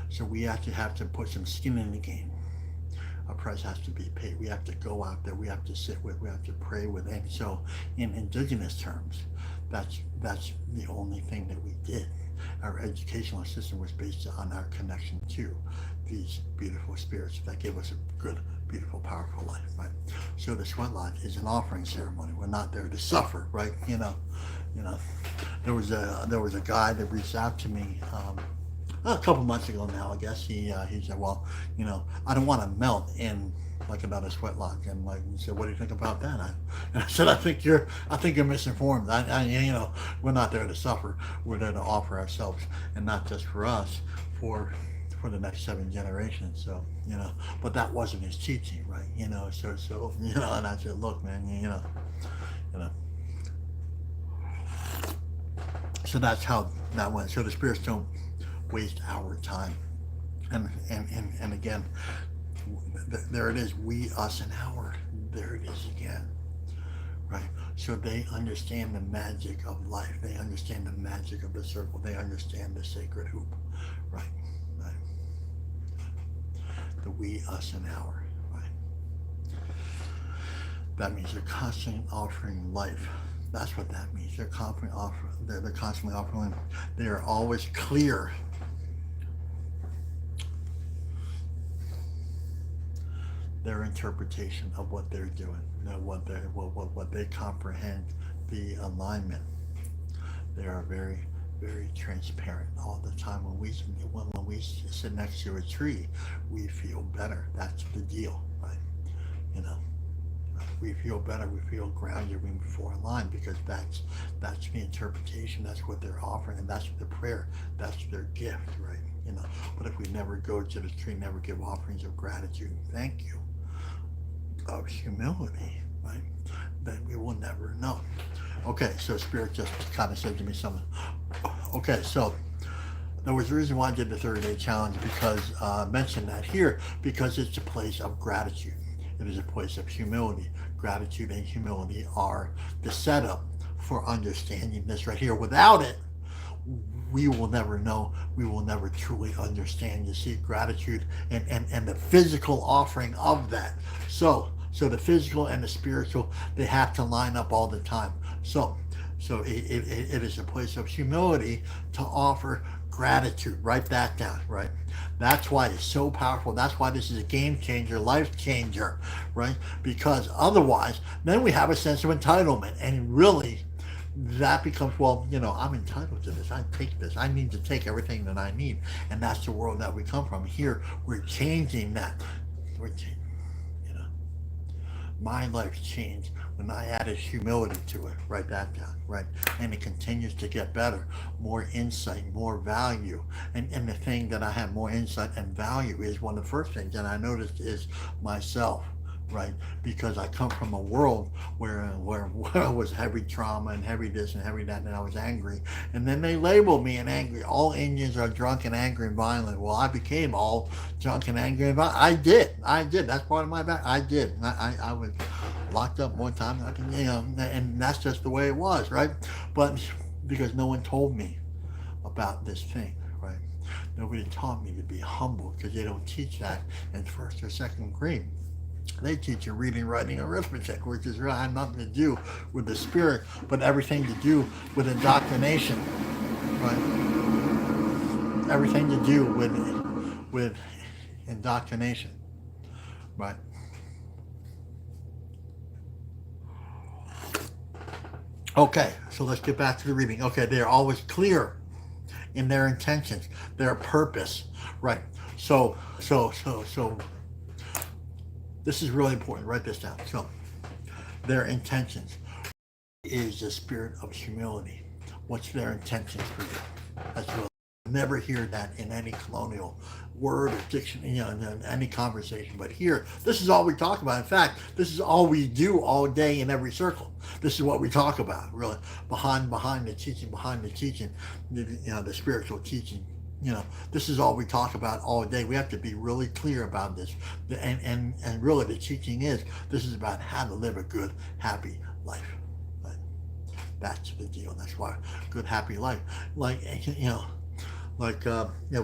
So we actually have to put some skin in the game. Our price has to be paid. We have to go out there. We have to sit with. We have to pray with. And so, in indigenous terms, that's the only thing that we did. Our educational system was based on our connection to these beautiful spirits that gave us a good, beautiful, powerful life, right? So the sweat lodge is an offering ceremony. We're not there to suffer, right? There was a guy that reached out to me a couple months ago now, I guess. He said, well, I don't want to melt in like another sweat lodge. And he said, what do you think about that? And I said, I think you're misinformed. We're not there to suffer. We're there to offer ourselves, and not just for us, for for the next 7 generations. So, but that wasn't his teaching, right? And I said, look, man, you know. So that's how that went. So the spirits don't waste our time. And again, there it is, we, us, and our. There it is again, right? So they understand the magic of life. They understand the magic of the circle. They understand the sacred hoop, right? Right. The we, us, and our, right? That means they're constantly offering life. That's what that means. They're constantly offering. They're constantly offering. They are always clear. Their interpretation of what they're doing, what they comprehend, the alignment. They are very, very transparent all the time. When we sit next to a tree, we feel better. That's the deal, right? You know, we feel better. We feel grounded. We feel aligned because that's the interpretation. That's what they're offering, and that's the prayer. That's their gift, right? But if we never go to the tree, never give offerings of gratitude and thank you, of humility, right, then we will never know. Okay, so Spirit just kind of said to me something. Okay, so there was a reason why I did the 30-day challenge, because I mentioned that here, because it's a place of gratitude. It is a place of humility. Gratitude and humility are the setup for understanding this right here. Without it, we will never know. We will never truly understand. You see, gratitude and the physical offering of that. So the physical and the spiritual, they have to line up all the time. So it is a place of humility to offer gratitude. Write that down, right? That's why it's so powerful. That's why this is a game changer, life changer, right? Because otherwise, then we have a sense of entitlement, and really, that becomes, well, I'm entitled to this. I take this. I need to take everything that I need. And that's the world that we come from. Here, we're changing that. We're changing, my life changed when I added humility to it. Write that down, right? And it continues to get better. More insight, more value. And the thing that I have more insight and value is, one of the first things that I noticed is myself. Right, because I come from a world where I was heavy trauma and heavy this and heavy that, and I was angry, and then they labeled me an angry. All Indians are drunk and angry and violent. Well, I became all drunk and angry and violent. I did. That's part of my back. I did. I was locked up one time, and that's just the way it was, right? But because no one told me about this thing, right? Nobody taught me to be humble, because they don't teach that in first or second grade. They teach you reading, writing, arithmetic, which is really had nothing to do with the spirit, but everything to do with indoctrination, right? Everything to do with indoctrination, right? Okay, so let's get back to the reading. Okay, they are always clear in their intentions, their purpose, right? So this is really important. Write this down. So, their intentions is the spirit of humility. What's their intentions for you? That's really, never hear that in any colonial word or diction, in any conversation. But here, this is all we talk about. In fact, this is all we do all day in every circle. This is what we talk about, really, behind the teaching, the spiritual teaching. This is all we talk about all day. We have to be really clear about this. And really, the teaching is, this is about how to live a good, happy life. Right? That's the deal. That's why good, happy life. We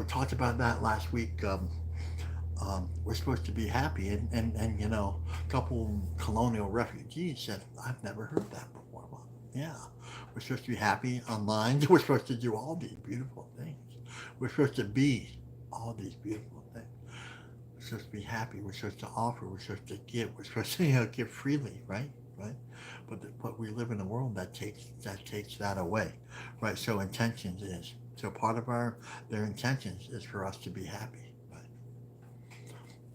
talked about that last week. We're supposed to be happy, and a couple colonial refugees said, I've never heard that before. Well, yeah, we're supposed to be happy online. We're supposed to do all these beautiful things. We're supposed to be all these beautiful things. We're supposed to be happy. We're supposed to offer. We're supposed to give. We're supposed to give freely, right? But we live in a world that takes that away, right? So intentions is, so part of their intentions is for us to be happy, right?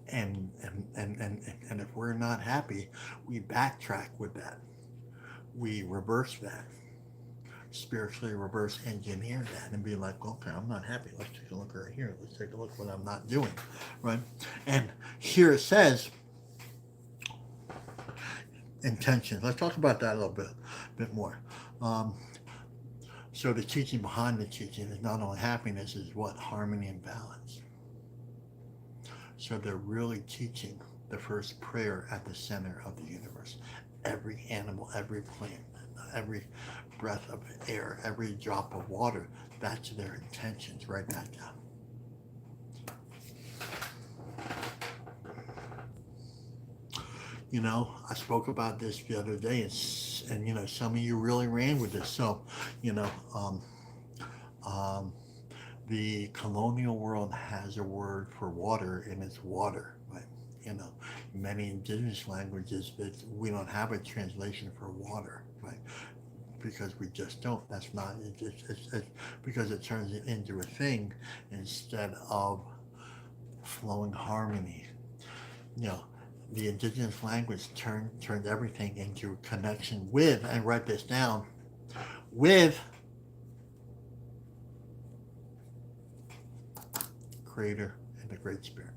And if we're not happy, we backtrack with that. We reverse that. spiritually reverse engineer that and be like, okay, I'm not happy. Let's take a look right here. Let's take a look what I'm not doing, right? And here it says intentions. Let's talk about that a little bit more. Um, so the teaching behind the teaching is not only happiness, is what? Harmony and balance. So they're really teaching the first prayer at the center of the universe. Every animal, every plant, every breath of air, every drop of water, that's their intentions. Write that down. You know, I spoke about this the other day, and you know, some of you really ran with this. So, you know, the colonial world has a word for water, and it's water, right? You know, many indigenous languages that we don't have a translation for water, right? Because we just don't. That's not. It's because it turns it into a thing instead of flowing harmony. You know, the indigenous language turned everything into connection with, and write this down, with Creator and the Great Spirit,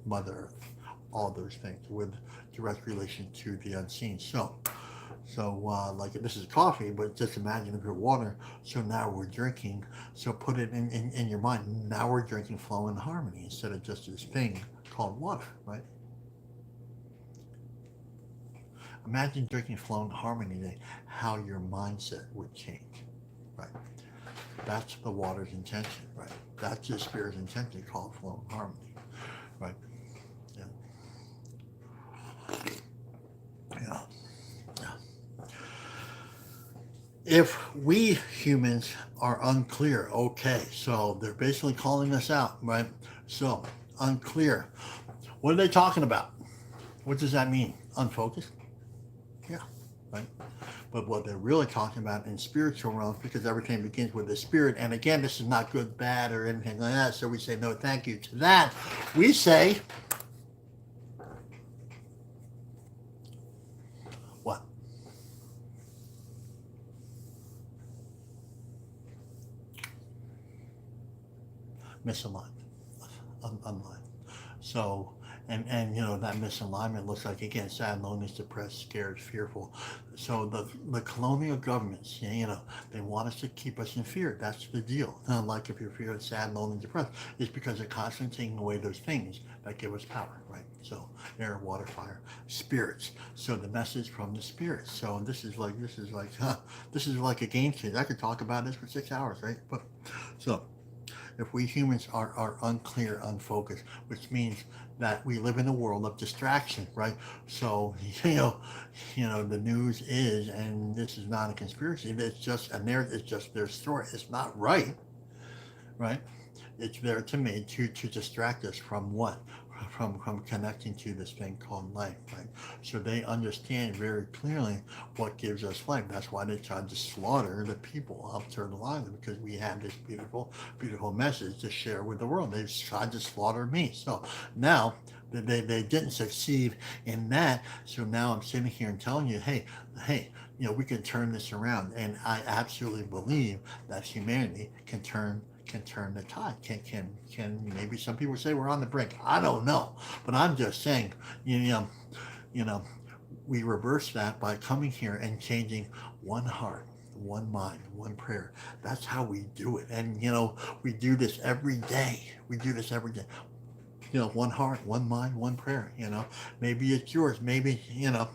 Mother Earth, all those things with direct relation to the unseen. So like this is coffee, but just imagine if you're water. So now we're drinking. So put it in your mind. Now we're drinking flow and harmony instead of just this thing called water, right? Imagine drinking flow and harmony, how your mindset would change, right? That's the water's intention, right? That's the spirit's intention called flow and harmony, right? Yeah. If we humans are unclear, okay, so they're basically calling us out, right? So, unclear. What are they talking about? What does that mean? Unfocused? Yeah, right? But what they're really talking about in spiritual realms, because everything begins with the spirit, and again, this is not good, bad, or anything like that, so we say no thank you to that. We say, what? Misalignment, unaligned. So, and you know, that misalignment looks like, again, sad, lonely, depressed, scared, fearful. So the colonial governments, you know, they want us to keep us in fear. That's the deal. Like if you're feeling sad, lonely, depressed, it's because they're constantly taking away those things that give us power, right? So air, water, fire, spirits. So the message from the spirits. So this is like a game changer. I could talk about this for 6 hours, right? But so if we humans are unclear, unfocused, which means that we live in a world of distraction, right? So, you know, the news is, and this is not a conspiracy, it's just a narrative, it's just their story. It's not right, right? It's there to me to distract us from what? From connecting to this thing called life, right? So they understand very clearly what gives us life. That's why they tried to slaughter the people up to the line, because we have this beautiful, beautiful message to share with the world. They tried to slaughter me. So now they didn't succeed in that. So now I'm sitting here and telling you, hey, you know, we can turn this around. And I absolutely believe that humanity can turn the tide. Can maybe some people say we're on the brink. I don't know, but I'm just saying, you know, we reverse that by coming here and changing one heart, one mind, one prayer. That's how we do it. And you know, we do this every day. You know, one heart, one mind, one prayer. You know, maybe it's yours. Maybe, you know.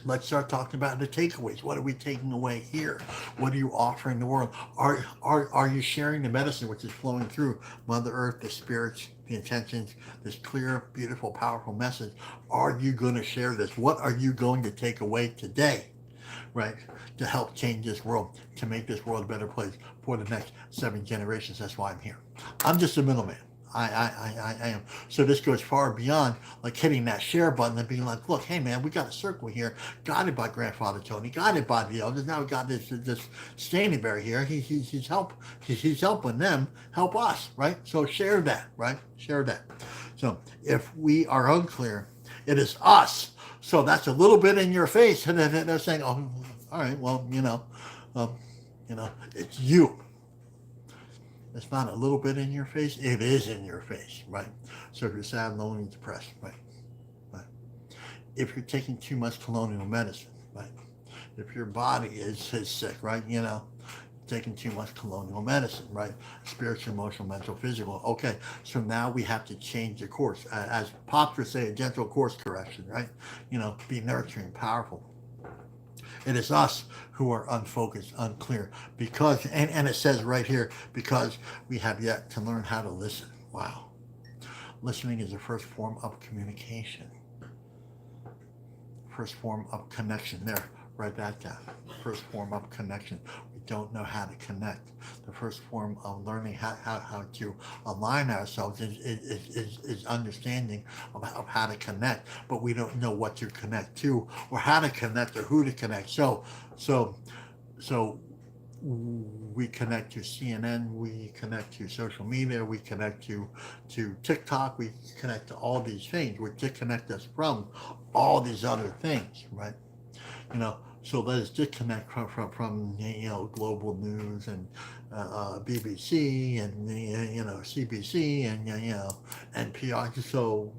Let's start talking about the takeaways. What are we taking away here? What are you offering the world? Are you sharing the medicine which is flowing through Mother Earth, the spirits, the intentions, this clear, beautiful, powerful message? Are you going to share this? What are you going to take away today, right, to help change this world, to make this world a better place for the next 7 generations? That's why I'm here. I'm just a middleman. I am. So this goes far beyond like hitting that share button and being like, look, hey man, we got a circle here, guided by Grandfather Tony, guided by the elders. Now we got this standing bear here. He's helping them help us, right? So share that, right? Share that. So if we are unclear, it is us. So that's a little bit in your face, and then they're saying, oh, all right, well, you know. It's you. It's not a little bit in your face. It is in your face, right? So if you're sad, lonely, depressed, right? Right. If you're taking too much colonial medicine, right? If your body is sick, right? Taking too much colonial medicine, right? Spiritual, emotional, mental, physical. Okay, so now we have to change the course. As Pops would say, a gentle course correction, right? Be nurturing, powerful. It is us who are unfocused, unclear, because, and it says right here, because we have yet to learn how to listen. Wow. Listening is the first form of communication, first form of connection. There, write that down. First form of connection. We don't know how to connect. The first form of learning how to align ourselves is understanding of how to connect, but we don't know what to connect to or how to connect or who to connect. So we connect to CNN, we connect to social media, we connect to TikTok, we connect to all these things, which disconnect us from all these other things, right? So let us disconnect from global news and BBC and CBC and NPR. So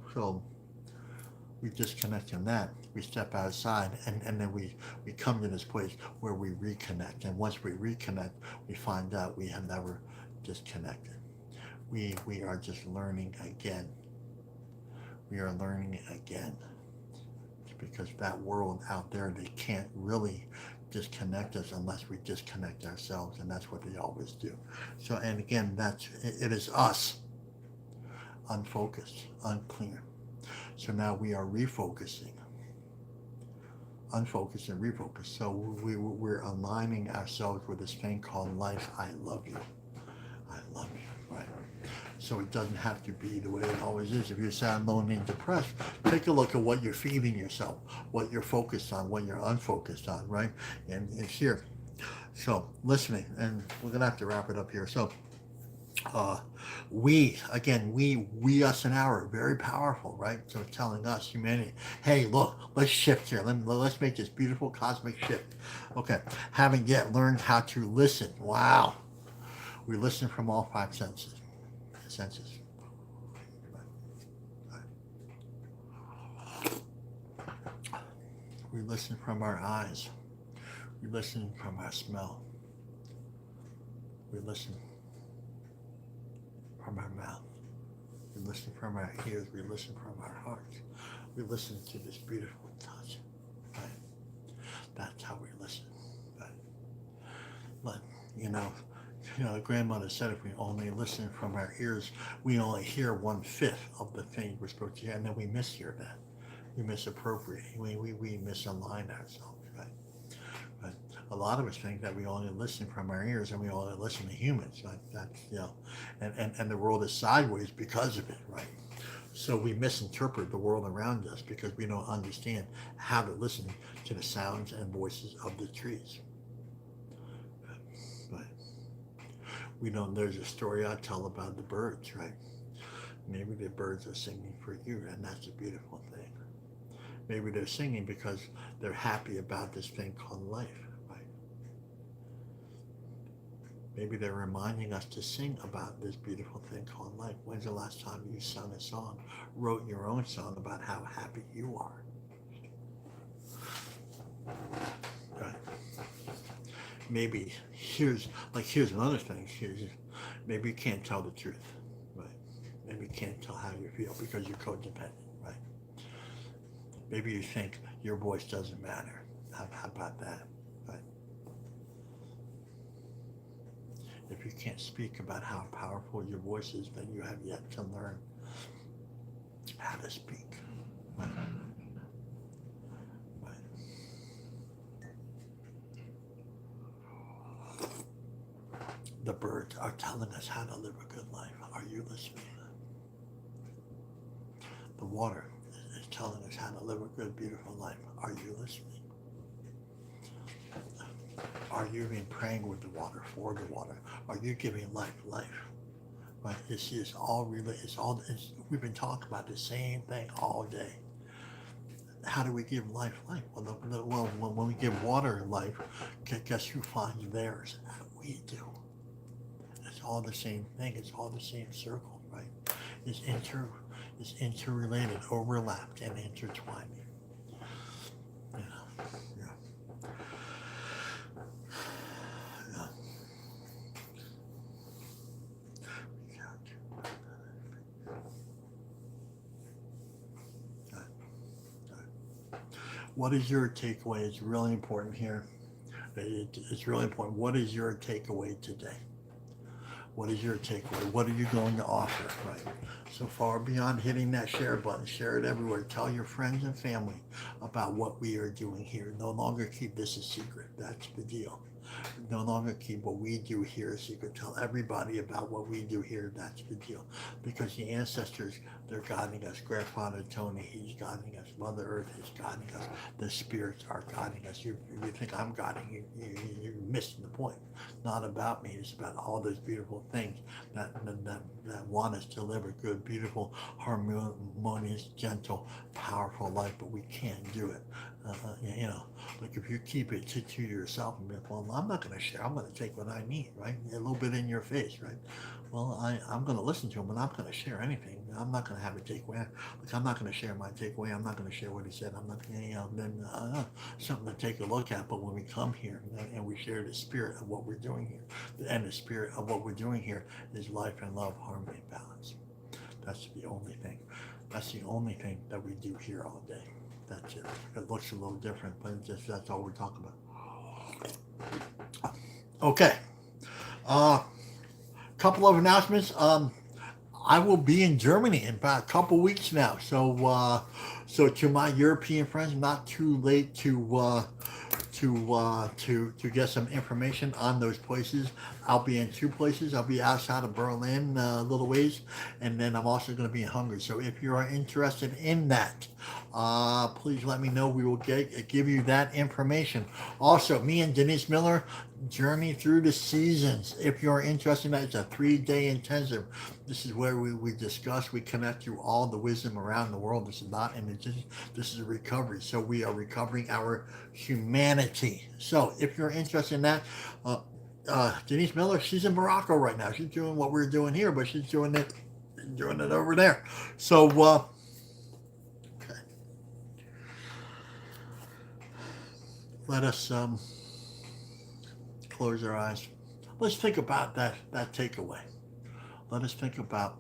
we disconnect from that. We step outside, and then we come to this place where we reconnect. And once we reconnect, we find out we have never disconnected. We are just learning again. We are learning again. Because that world out there, they can't really disconnect us unless we disconnect ourselves, and that's what they always do. So, and again, it is us, unfocused, unclear. So now we are refocusing, unfocused and refocused. So we're aligning ourselves with this thing called life. I love you. I love you, right? So it doesn't have to be the way it always is. If you're sad, lonely, and depressed, take a look at what you're feeding yourself, what you're focused on, what you're unfocused on, right? And it's here. So listening, and we're gonna have to wrap it up here. So we, us and our, very powerful, right? So it's telling us, humanity, hey, look, let's shift here. Let's make this beautiful cosmic shift. Okay, having yet learned how to listen. Wow. We listen from all five senses. We listen from our eyes. We listen from our smell. We listen from our mouth. We listen from our ears. We listen from our hearts. We listen to this beautiful touch. Right? That's how we listen. Right? But, the grandmother said if we only listen from our ears, we only hear 1/5 of the things we're supposed to hear, and then we mishear that. We misappropriate. We misalign ourselves, right? But a lot of us think that we only listen from our ears and we only listen to humans. Like that's, and the world is sideways because of it, right? So we misinterpret the world around us because we don't understand how to listen to the sounds and voices of the trees. But we don't, there's a story I tell about the birds, right? Maybe the birds are singing for you, and that's a beautiful thing. Maybe they're singing because they're happy about this thing called life, right? Maybe they're reminding us to sing about this beautiful thing called life. When's the last time you sung a song, wrote your own song about how happy you are? Right. Maybe here's another thing. Maybe you can't tell the truth, right? Maybe you can't tell how you feel because you're codependent, right? Maybe you think your voice doesn't matter. How about that, right? If you can't speak about how powerful your voice is, then you have yet to learn how to speak, right? The birds are telling us how to live a good life. Are you listening? The water is telling us how to live a good, beautiful life. Are you listening? Are you even praying with the water, for the water? Are you giving life? Right? We've been talking about the same thing all day. how do we give life life? Well, when we give water life, guess who finds theirs? We do. It's all the same thing. It's all the same circle, right? It's inter, it's interrelated, overlapped, and intertwined. Yeah, yeah, yeah. What is your takeaway? It's really important here. It's really important. What is your takeaway today? What is your takeaway? What are you going to offer? Right. So far beyond hitting that share button, share it everywhere. Tell your friends and family about what we are doing here. No longer keep this a secret. That's the deal. No longer keep what we do here a secret. Tell everybody about what we do here. That's the deal. Because the ancestors, they're guiding us. Grandfather Tony, he's guiding us. Mother Earth is guiding us. The spirits are guiding us. You think I'm guiding you, you're missing the point. Not about me. It's about all those beautiful things that want us to live a good, beautiful, harmonious, gentle, powerful life, but we can't do it. Like if you keep it to yourself and be like, well, I'm not going to share. I'm going to take what I need, right? A little bit in your face, right? Well, I'm going to listen to him, but I'm not going to share anything. I'm not going to have a takeaway. Like I'm not going to share my takeaway. I'm not going to share what he said. I'm not going to, then something to take a look at. But when we come here and we share the spirit of what we're doing here, and the spirit of what we're doing here is life and love, harmony, and balance. That's the only thing. That's the only thing that we do here all day. That's it. It looks a little different, but that's all we're talking about. Okay. Couple of announcements. I will be in Germany in about a couple weeks now. So to my European friends, not too late to get some information on those places. I'll be in two places. I'll be outside of Berlin a little ways, and then I'm also going to be in Hungary. So if you are interested in that, please let me know. We will give you that information. Also, me and Denise Miller journey through the seasons. If you're interested in that, it's a 3-day intensive. This is where we discuss, we connect through all the wisdom around the world. This is not indigenous. This is a recovery. So we are recovering our humanity. So if you're interested in that, Denise Miller, she's in Morocco right now. She's doing what we're doing here, but she's doing it over there. So, okay. Let us close our eyes. Let's think about that takeaway. Let us think about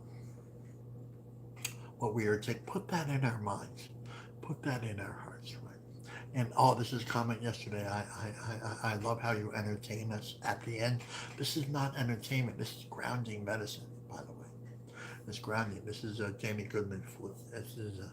what we are taking. Put that in our minds. Put that in our hearts, right? And this is a comment yesterday. I love how you entertain us at the end. This is not entertainment. This is grounding medicine, by the way. It's grounding. This is a Jamie Goodman flute. This is a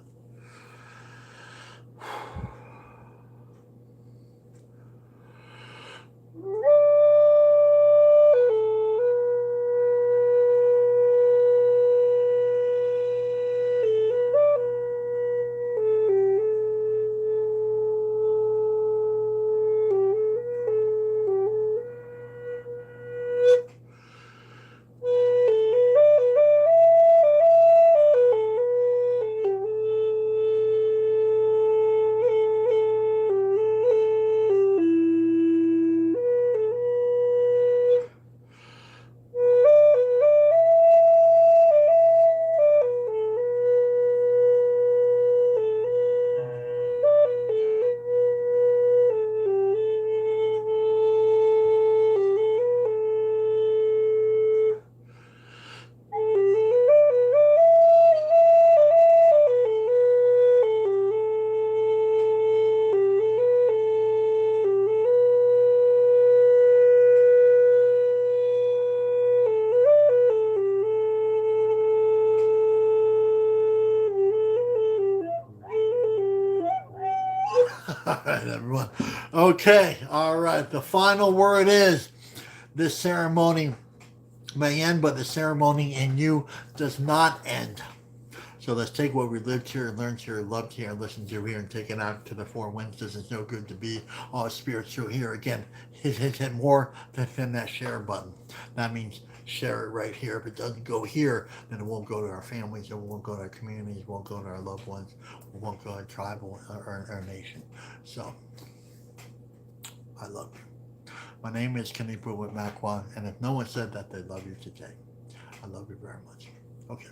all right, everyone. Okay, all right. The final word is this ceremony may end, but the ceremony in you does not end. So let's take what we lived here and learned here, loved here, and listened to here, and take it out to the four winds. This is no good to be all spiritual here. Again, hit more than that share button. That means share it right here. If it doesn't go here, then it won't go to our families, it won't go to our communities, it won't go to our loved ones, it won't go to our tribal or our nation. So I love you. My name is Kanipu with Makwa, and if no one said that, they love you today. I love you very much. Okay.